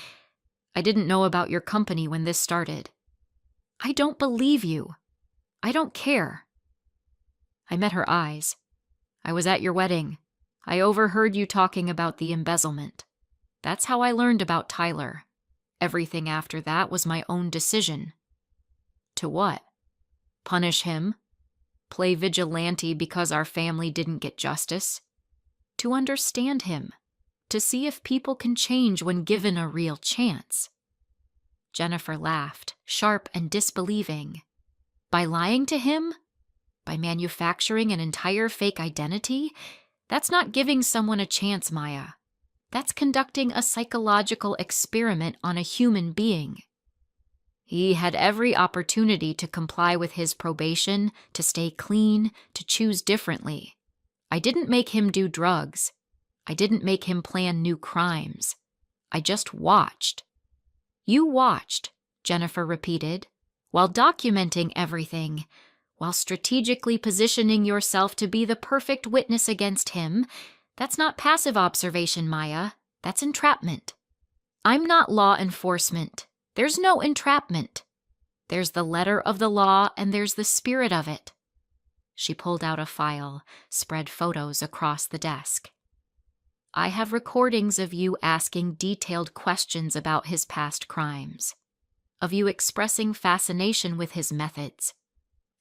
I didn't know about your company when this started. I don't believe you. I don't care. I met her eyes. I was at your wedding. I overheard you talking about the embezzlement. That's how I learned about Tyler. Everything after that was my own decision. To what? Punish him? Play vigilante because our family didn't get justice? To understand him. To see if people can change when given a real chance. Jennifer laughed, sharp and disbelieving. By lying to him? By manufacturing an entire fake identity? That's not giving someone a chance, Maya. That's conducting a psychological experiment on a human being. He had every opportunity to comply with his probation, to stay clean, to choose differently. I didn't make him do drugs. I didn't make him plan new crimes. I just watched. You watched, Jennifer repeated, while documenting everything, while strategically positioning yourself to be the perfect witness against him. That's not passive observation, Maya. That's entrapment. I'm not law enforcement. There's no entrapment. There's the letter of the law and there's the spirit of it. She pulled out a file, spread photos across the desk. I have recordings of you asking detailed questions about his past crimes, of you expressing fascination with his methods,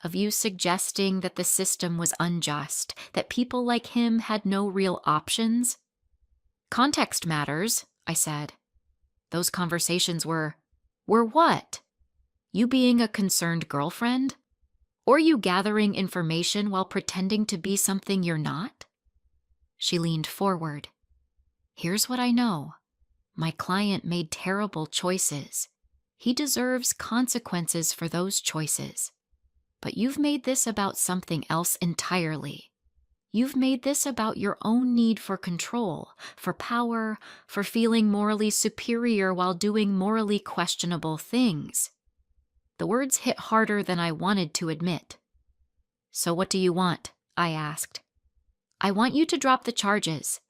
of you suggesting that the system was unjust, that people like him had no real options. Context matters, I said. Those conversations were what? You being a concerned girlfriend? Or you gathering information while pretending to be something you're not? She leaned forward. Here's what I know. My client made terrible choices. He deserves consequences for those choices. But you've made this about something else entirely. You've made this about your own need for control, for power, for feeling morally superior while doing morally questionable things. The words hit harder than I wanted to admit. So what do you want? I asked. I want you to drop the charges.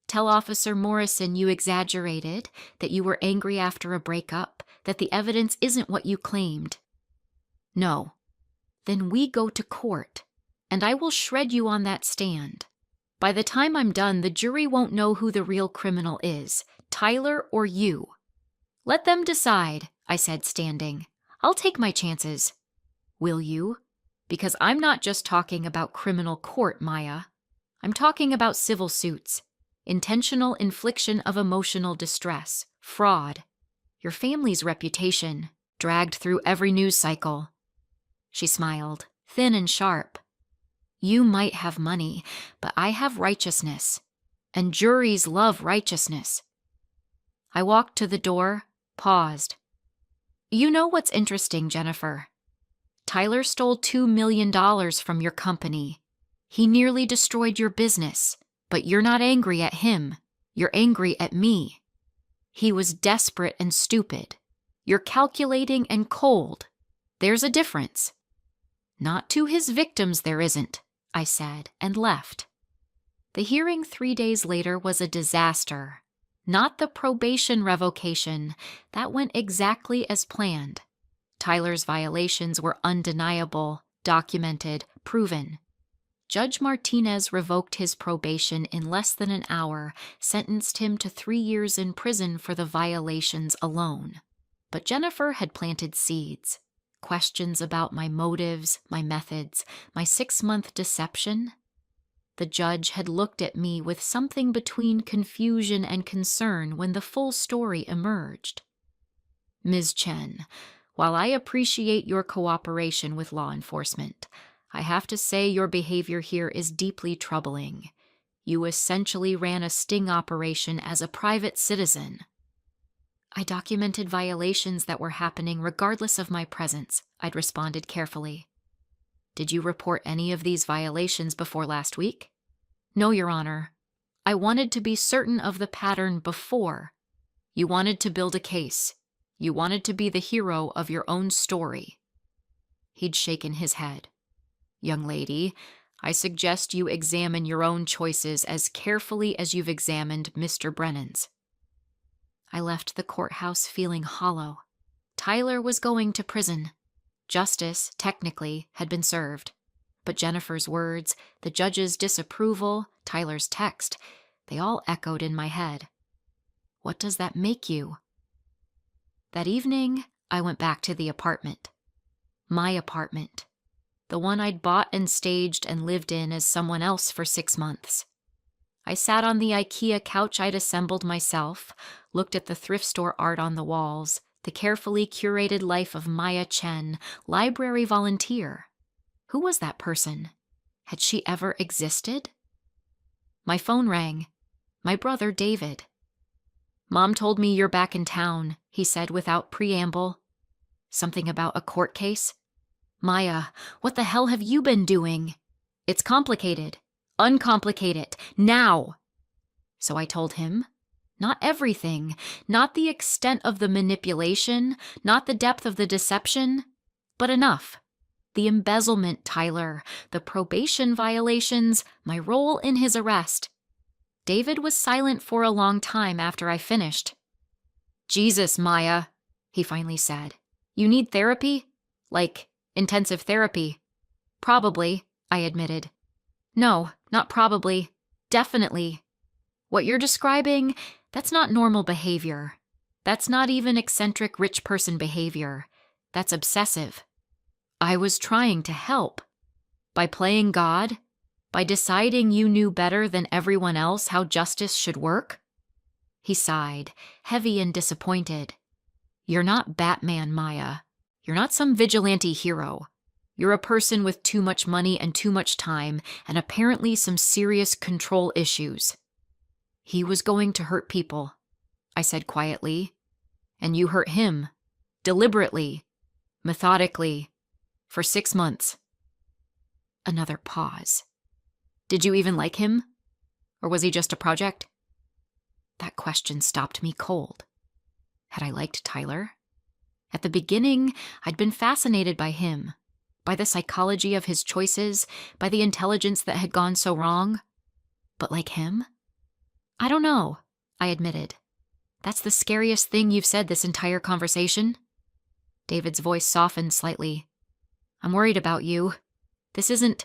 Tell Officer Morrison you exaggerated, that you were angry after a breakup, that the evidence isn't what you claimed. No. Then we go to court, and I will shred you on that stand. By the time I'm done, the jury won't know who the real criminal is, Tyler or you. Let them decide, I said, standing. I'll take my chances. Will you? Because I'm not just talking about criminal court, Maya. I'm talking about civil suits, intentional infliction of emotional distress, fraud, your family's reputation, dragged through every news cycle. She smiled, thin and sharp. You might have money, but I have righteousness, and juries love righteousness. I walked to the door, paused. You know what's interesting, Jennifer? Tyler stole $2 million from your company. He nearly destroyed your business, but you're not angry at him. You're angry at me. He was desperate and stupid. You're calculating and cold. There's a difference. Not to his victims there isn't, I said, and left. The hearing 3 days later was a disaster. Not the probation revocation. That went exactly as planned. Tyler's violations were undeniable, documented, proven. Judge Martinez revoked his probation in less than an hour, sentenced him to 3 years in prison for the violations alone. But Jennifer had planted seeds. Questions about my motives, my methods, my 6-month deception. The judge had looked at me with something between confusion and concern when the full story emerged. Ms. Chen, while I appreciate your cooperation with law enforcement, I have to say your behavior here is deeply troubling. You essentially ran a sting operation as a private citizen. I documented violations that were happening regardless of my presence, I'd responded carefully. Did you report any of these violations before last week? No, Your Honor. I wanted to be certain of the pattern before. You wanted to build a case. You wanted to be the hero of your own story. He'd shaken his head. Young lady, I suggest you examine your own choices as carefully as you've examined Mr. Brennan's. I left the courthouse feeling hollow. Tyler was going to prison. Justice, technically, had been served. But Jennifer's words, the judge's disapproval, Tyler's text, they all echoed in my head. What does that make you? That evening, I went back to the apartment. My apartment. The one I'd bought and staged and lived in as someone else for 6 months. I sat on the IKEA couch I'd assembled myself, looked at the thrift store art on the walls, the carefully curated life of Maya Chen, library volunteer. Who was that person? Had she ever existed? My phone rang. My brother, David. Mom told me you're back in town, he said without preamble. Something about a court case? Maya, what the hell have you been doing? It's complicated. Uncomplicate it. Now! So I told him. Not everything. Not the extent of the manipulation. Not the depth of the deception. But enough. The embezzlement, Tyler. The probation violations. My role in his arrest. David was silent for a long time after I finished. Jesus, Maya, he finally said. You need therapy? Like, intensive therapy? Probably, I admitted. No, not probably. Definitely. What you're describing, that's not normal behavior. That's not even eccentric rich person behavior. That's obsessive. I was trying to help. By playing God? By deciding you knew better than everyone else how justice should work? He sighed, heavy and disappointed. You're not Batman, Maya. You're not some vigilante hero. You're a person with too much money and too much time, and apparently some serious control issues. He was going to hurt people, I said quietly. And you hurt him. Deliberately. Methodically. For 6 months. Another pause. Did you even like him? Or was he just a project? That question stopped me cold. Had I liked Tyler? At the beginning, I'd been fascinated by him, by the psychology of his choices, by the intelligence that had gone so wrong. But like him? I don't know, I admitted. That's the scariest thing you've said this entire conversation. David's voice softened slightly. I'm worried about you. This isn't...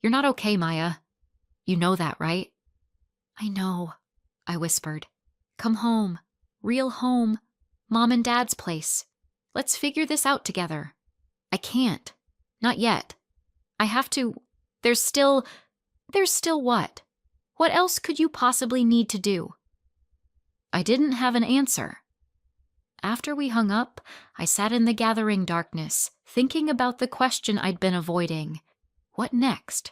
You're not okay, Maya. You know that, right? I know, I whispered. Come home. Real home. Mom and Dad's place. Let's figure this out together. I can't. Not yet. I have to... There's still what? What else could you possibly need to do? I didn't have an answer. After we hung up, I sat in the gathering darkness, thinking about the question I'd been avoiding. What next?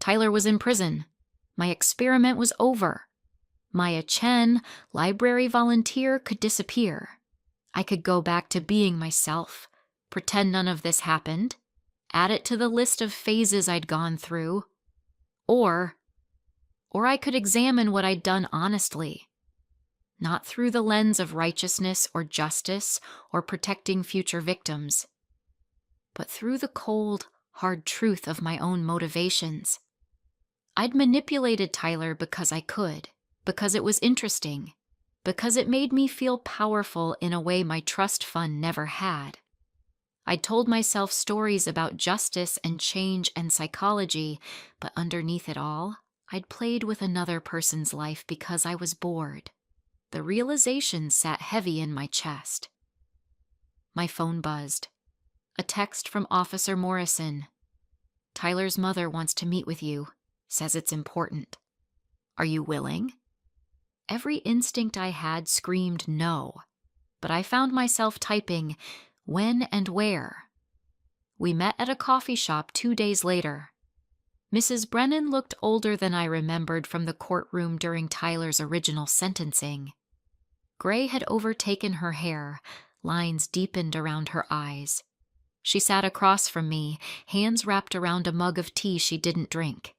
Tyler was in prison. My experiment was over. Maya Chen, library volunteer, could disappear. I could go back to being myself, pretend none of this happened, add it to the list of phases I'd gone through. Or I could examine what I'd done honestly. Not through the lens of righteousness or justice or protecting future victims, but through the cold, hard truth of my own motivations. I'd manipulated Tyler because I could, because it was interesting, because it made me feel powerful in a way my trust fund never had. I'd told myself stories about justice and change and psychology, but underneath it all, I'd played with another person's life because I was bored. The realization sat heavy in my chest. My phone buzzed. A text from Officer Morrison. Tyler's mother wants to meet with you. Says it's important. Are you willing? Every instinct I had screamed no, but I found myself typing, when and where. We met at a coffee shop 2 days later. Mrs. Brennan looked older than I remembered from the courtroom during Tyler's original sentencing. Gray had overtaken her hair, lines deepened around her eyes. She sat across from me, hands wrapped around a mug of tea she didn't drink.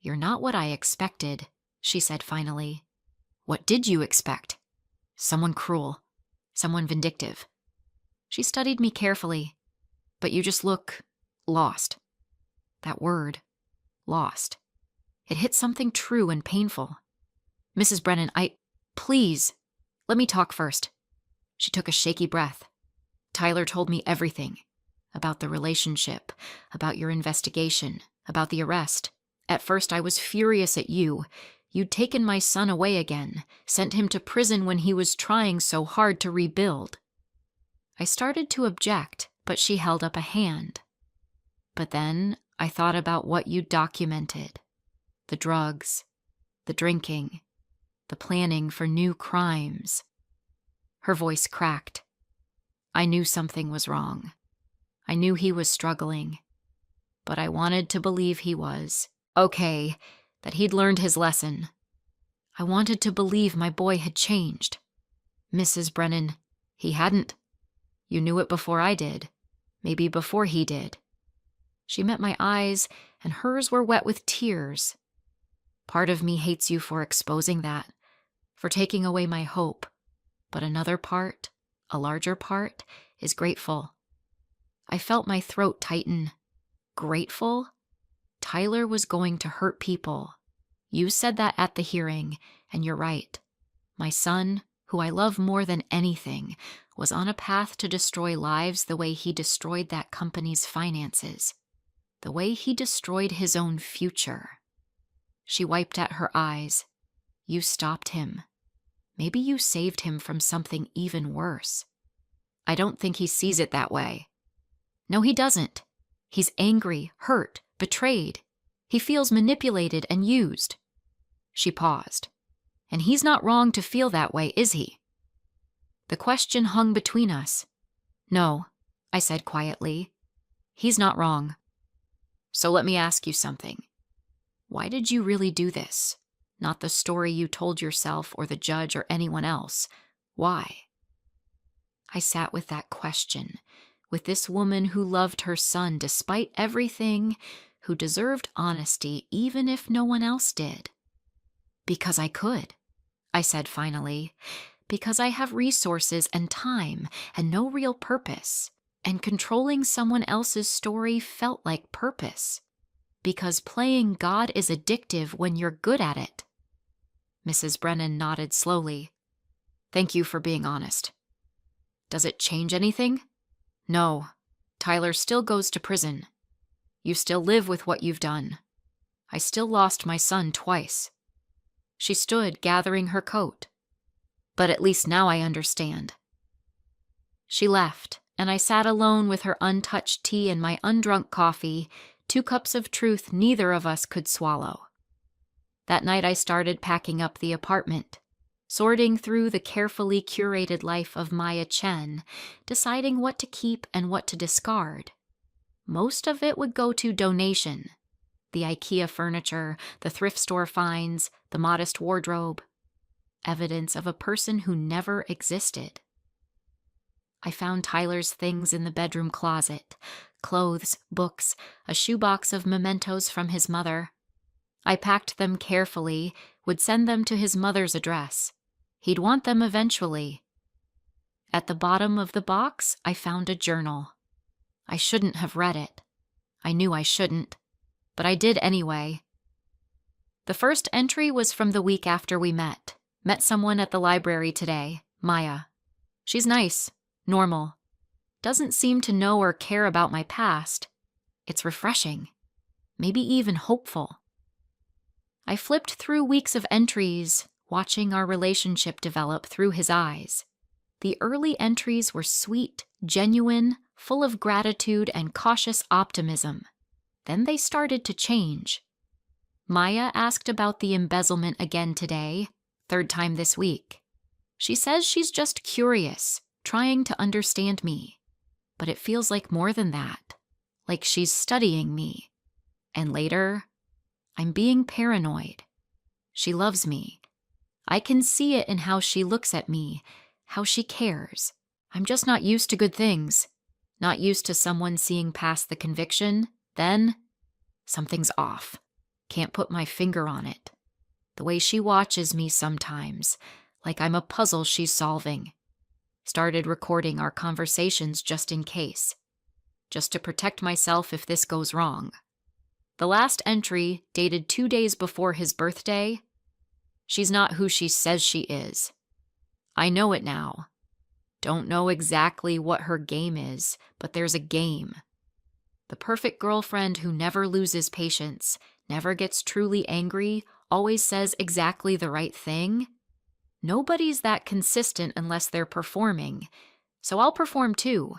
"You're not what I expected," she said finally. "What did you expect? Someone cruel. Someone vindictive." She studied me carefully. "But you just look lost." That word, lost. It hit something true and painful. "Mrs. Brennan, please, let me talk first." She took a shaky breath. "Tyler told me everything. About the relationship, about your investigation, about the arrest. At first I was furious at you. You'd taken my son away again, sent him to prison when he was trying so hard to rebuild." I started to object, but she held up a hand. "But then I thought about what you documented. The drugs, the drinking, the planning for new crimes." Her voice cracked. "I knew something was wrong. I knew he was struggling. But I wanted to believe he was okay, that he'd learned his lesson. I wanted to believe my boy had changed. Mrs. Brennan, he hadn't. You knew it before I did. Maybe before he did." She met my eyes, and hers were wet with tears. "Part of me hates you for exposing that, for taking away my hope. But another part, a larger part, is grateful." I felt my throat tighten. Grateful? Tyler was going to hurt people. You said that at the hearing, and you're right. My son, who I love more than anything, was on a path to destroy lives the way he destroyed that company's finances, the way he destroyed his own future. She wiped at her eyes. You stopped him. Maybe you saved him from something even worse. I don't think he sees it that way. No, he doesn't. He's angry, hurt, betrayed. He feels manipulated and used. She paused. And he's not wrong to feel that way, is he? The question hung between us. No, I said quietly. He's not wrong. So let me ask you something. Why did you really do this? Not the story you told yourself or the judge or anyone else. Why? I sat with that question, with this woman who loved her son despite everything, who deserved honesty even if no one else did. Because I could, I said finally. Because I have resources and time and no real purpose, and controlling someone else's story felt like purpose. Because playing God is addictive when you're good at it. Mrs. Brennan nodded slowly. Thank you for being honest. Does it change anything? No. Tyler still goes to prison. You still live with what you've done. I still lost my son twice. She stood, gathering her coat. But at least now I understand. She left, and I sat alone with her untouched tea and my undrunk coffee, 2 cups of truth neither of us could swallow. That night I started packing up the apartment, sorting through the carefully curated life of Maya Chen, deciding what to keep and what to discard. Most of it would go to donation. The IKEA furniture, the thrift store finds, the modest wardrobe. Evidence of a person who never existed. I found Tyler's things in the bedroom closet. Clothes, books, a shoebox of mementos from his mother. I packed them carefully, would send them to his mother's address. He'd want them eventually. At the bottom of the box, I found a journal. I shouldn't have read it. I knew I shouldn't, but I did anyway. The first entry was from the week after we met. Met someone at the library today, Maya. She's nice, normal. Doesn't seem to know or care about my past. It's refreshing. Maybe even hopeful. I flipped through weeks of entries, watching our relationship develop through his eyes. The early entries were sweet, genuine, full of gratitude and cautious optimism. Then they started to change. Maya asked about the embezzlement again today, 3rd time this week. She says she's just curious, trying to understand me. But it feels like more than that, like she's studying me. And later, I'm being paranoid. She loves me. I can see it in how she looks at me, how she cares. I'm just not used to good things. Not used to someone seeing past the conviction, then something's off. Can't put my finger on it. The way she watches me sometimes, like I'm a puzzle she's solving. Started recording our conversations just in case. Just to protect myself if this goes wrong. The last entry, dated 2 days before his birthday. She's not who she says she is. I know it now. Don't know exactly what her game is, but there's a game. The perfect girlfriend who never loses patience, never gets truly angry, always says exactly the right thing. Nobody's that consistent unless they're performing, so I'll perform too.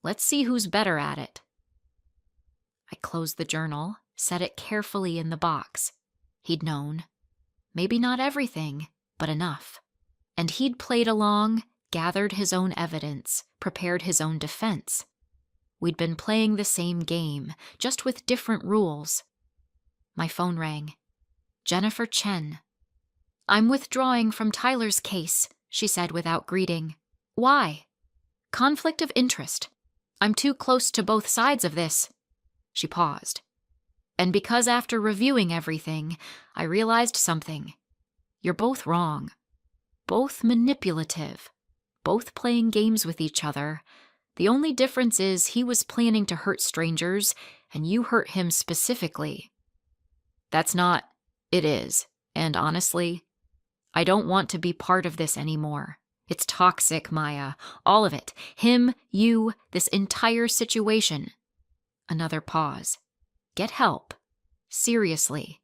Let's see who's better at it. I closed the journal, set it carefully in the box. He'd known. Maybe not everything, but enough. And he'd played along, gathered his own evidence, prepared his own defense. We'd been playing the same game, just with different rules. My phone rang. Jennifer Chen. I'm withdrawing from Tyler's case, she said without greeting. Why? Conflict of interest. I'm too close to both sides of this. She paused. And because after reviewing everything, I realized something. You're both wrong. Both manipulative. Both playing games with each other. The only difference is he was planning to hurt strangers, and you hurt him specifically. That's not... It is. And honestly, I don't want to be part of this anymore. It's toxic, Maya. All of it. Him, you, this entire situation. Another pause. Get help. Seriously.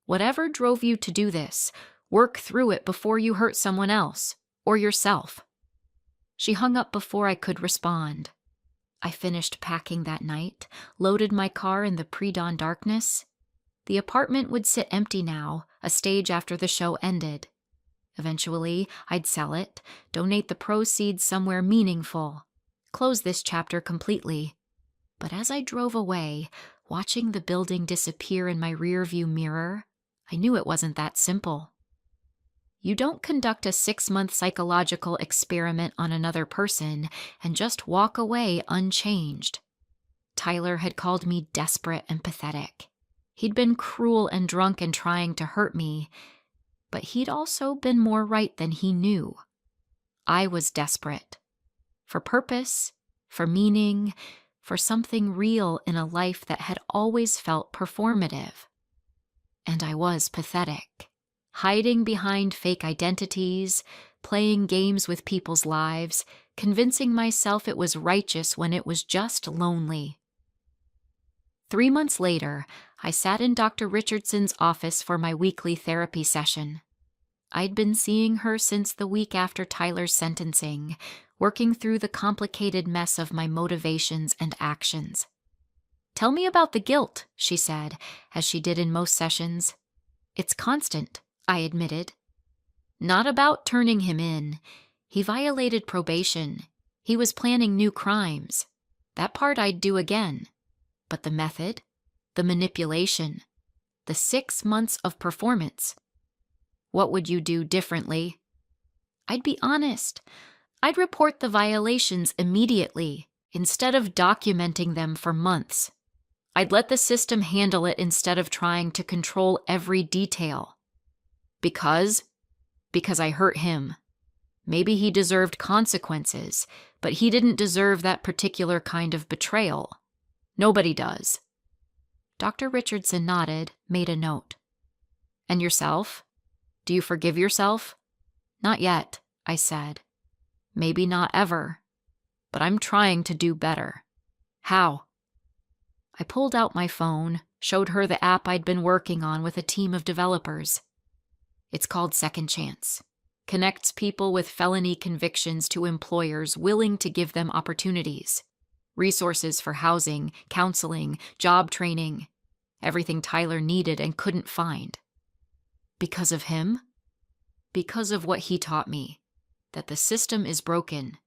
Whatever drove you to do this, work through it before you hurt someone else, or yourself. She hung up before I could respond. I finished packing that night, loaded my car in the pre-dawn darkness. The apartment would sit empty now, a stage after the show ended. Eventually, I'd sell it, donate the proceeds somewhere meaningful, close this chapter completely. But as I drove away, watching the building disappear in my rearview mirror, I knew it wasn't that simple. You don't conduct a 6-month psychological experiment on another person and just walk away unchanged. Tyler had called me desperate and pathetic. He'd been cruel and drunk and trying to hurt me, but he'd also been more right than he knew. I was desperate. For purpose, for meaning, for something real in a life that had always felt performative. And I was pathetic, hiding behind fake identities, playing games with people's lives, convincing myself it was righteous when it was just lonely. 3 months later, I sat in Dr. Richardson's office for my weekly therapy session. I'd been seeing her since the week after Tyler's sentencing, working through the complicated mess of my motivations and actions. Tell me about the guilt, she said, as she did in most sessions. It's constant, I admitted. Not about turning him in. He violated probation. He was planning new crimes. That part I'd do again. But the method, the manipulation, the 6 months of performance. What would you do differently? I'd be honest. I'd report the violations immediately, instead of documenting them for months. I'd let the system handle it instead of trying to control every detail. Because I hurt him. Maybe he deserved consequences, but he didn't deserve that particular kind of betrayal. Nobody does. Dr. Richardson nodded, made a note. And yourself? Do you forgive yourself? Not yet, I said. Maybe not ever. But I'm trying to do better. How? I pulled out my phone, showed her the app I'd been working on with a team of developers. It's called Second Chance. Connects people with felony convictions to employers willing to give them opportunities. Resources for housing, counseling, job training. Everything Tyler needed and couldn't find. Because of him? Because of what he taught me. That the system is broken.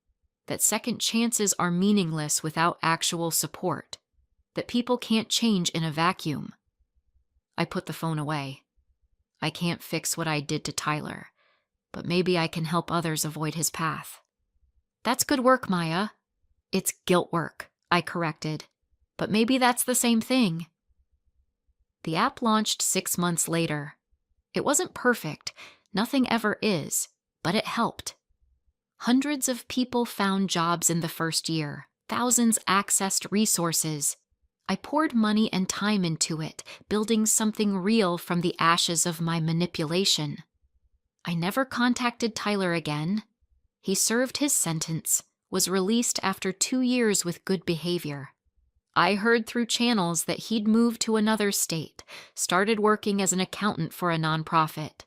That second chances are meaningless without actual support. That people can't change in a vacuum. I put the phone away. I can't fix what I did to Tyler, but maybe I can help others avoid his path. That's good work, Maya. It's guilt work, I corrected. But maybe that's the same thing. The app launched 6 months later. It wasn't perfect, nothing ever is, but it helped. Hundreds of people found jobs in the first year. Thousands accessed resources. I poured money and time into it, building something real from the ashes of my manipulation. I never contacted Tyler again. He served his sentence, was released after 2 years with good behavior. I heard through channels that he'd moved to another state, started working as an accountant for a nonprofit.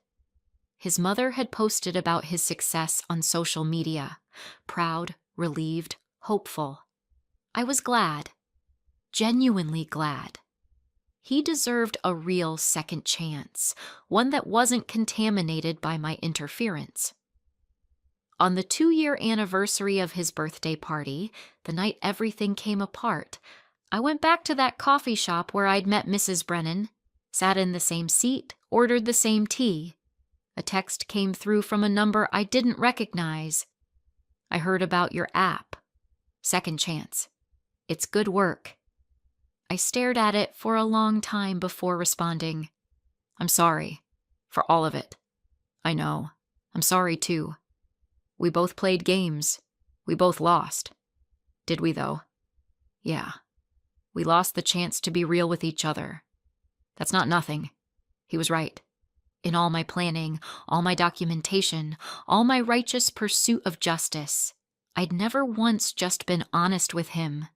His mother had posted about his success on social media, proud, relieved, hopeful. I was glad, genuinely glad. He deserved a real second chance, one that wasn't contaminated by my interference. On the 2-year anniversary of his birthday party, the night everything came apart, I went back to that coffee shop where I'd met Mrs. Brennan, sat in the same seat, ordered the same tea. A text came through from a number I didn't recognize. I heard about your app. Second chance. It's good work. I stared at it for a long time before responding. I'm sorry. For all of it. I know. I'm sorry too. We both played games. We both lost. Did we though? Yeah. We lost the chance to be real with each other. That's not nothing. He was right. In all my planning, all my documentation, all my righteous pursuit of justice, I'd never once just been honest with him,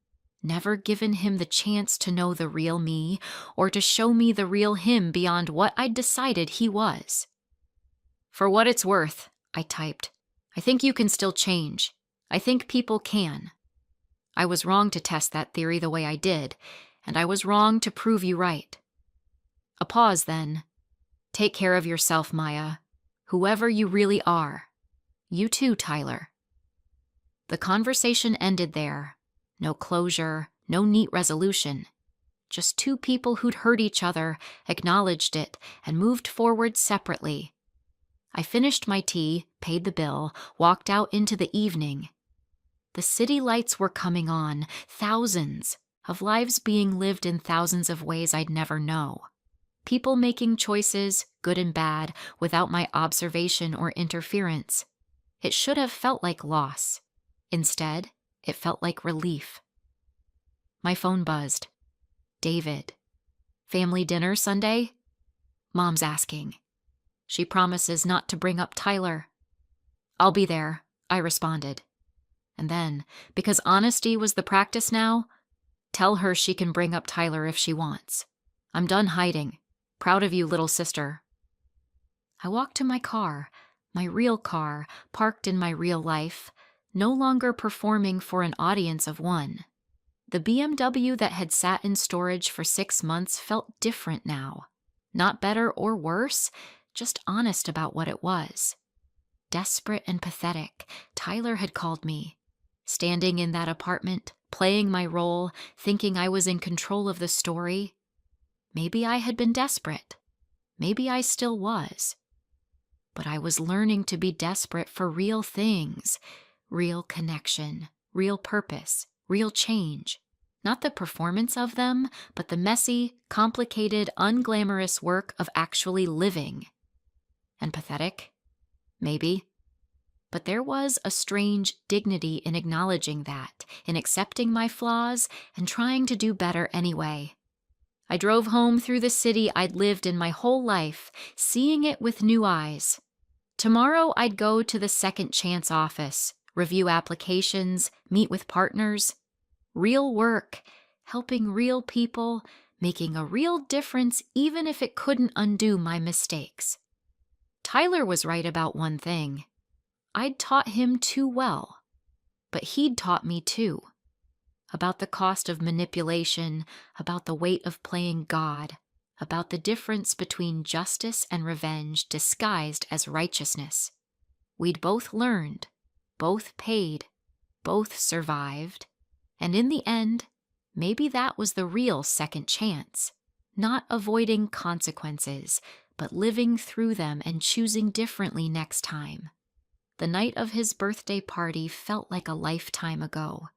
never given him the chance to know the real me or to show me the real him beyond what I'd decided he was. For what it's worth, I typed, I think you can still change. I think people can. I was wrong to test that theory the way I did, and I was wrong to prove you right. A pause then. Take care of yourself, Maya. Whoever you really are. You too, Tyler. The conversation ended there. No closure, no neat resolution. Just 2 people who'd hurt each other, acknowledged it, and moved forward separately. I finished my tea, paid the bill, walked out into the evening. The city lights were coming on, thousands of lives being lived in thousands of ways I'd never know. People making choices, good and bad, without my observation or interference. It should have felt like loss. Instead, it felt like relief. My phone buzzed. David. Family dinner Sunday? Mom's asking. She promises not to bring up Tyler. I'll be there, I responded. And then, because honesty was the practice now, tell her she can bring up Tyler if she wants. I'm done hiding. Proud of you, little sister. I walked to my car, my real car, parked in my real life, no longer performing for an audience of one. The BMW that had sat in storage for 6 months felt different now. Not better or worse, just honest about what it was. Desperate and pathetic, Tyler had called me. Standing in that apartment, playing my role, thinking I was in control of the story. Maybe I had been desperate. Maybe I still was. But I was learning to be desperate for real things, real connection, real purpose, real change. Not the performance of them, but the messy, complicated, unglamorous work of actually living. And pathetic? Maybe. But there was a strange dignity in acknowledging that, in accepting my flaws and trying to do better anyway. I drove home through the city I'd lived in my whole life, seeing it with new eyes. Tomorrow I'd go to the Second Chance office, review applications, meet with partners. Real work, helping real people, making a real difference even if it couldn't undo my mistakes. Tyler was right about one thing. I'd taught him too well, but he'd taught me too. About the cost of manipulation, about the weight of playing God, about the difference between justice and revenge disguised as righteousness. We'd both learned, both paid, both survived, and in the end, maybe that was the real second chance. Not avoiding consequences, but living through them and choosing differently next time. The night of his birthday party felt like a lifetime ago.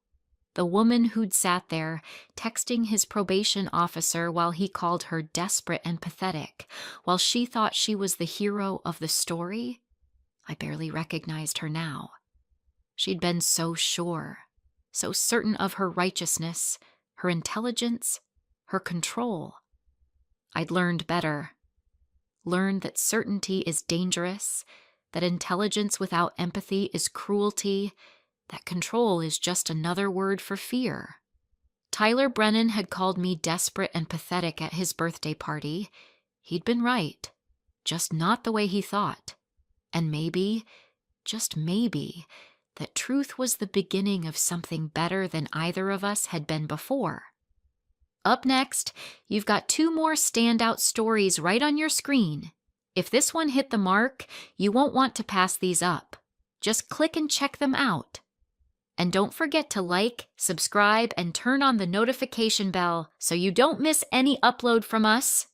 The woman who'd sat there, texting his probation officer while he called her desperate and pathetic, while she thought she was the hero of the story? I barely recognized her now. She'd been so sure, so certain of her righteousness, her intelligence, her control. I'd learned better. Learned that certainty is dangerous, that intelligence without empathy is cruelty, that control is just another word for fear. Tyler Brennan had called me desperate and pathetic at his birthday party. He'd been right, just not the way he thought. And maybe, just maybe, that truth was the beginning of something better than either of us had been before. Up next, you've got 2 more standout stories right on your screen. If this one hit the mark, you won't want to pass these up. Just click and check them out. And don't forget to like, subscribe, and turn on the notification bell so you don't miss any upload from us.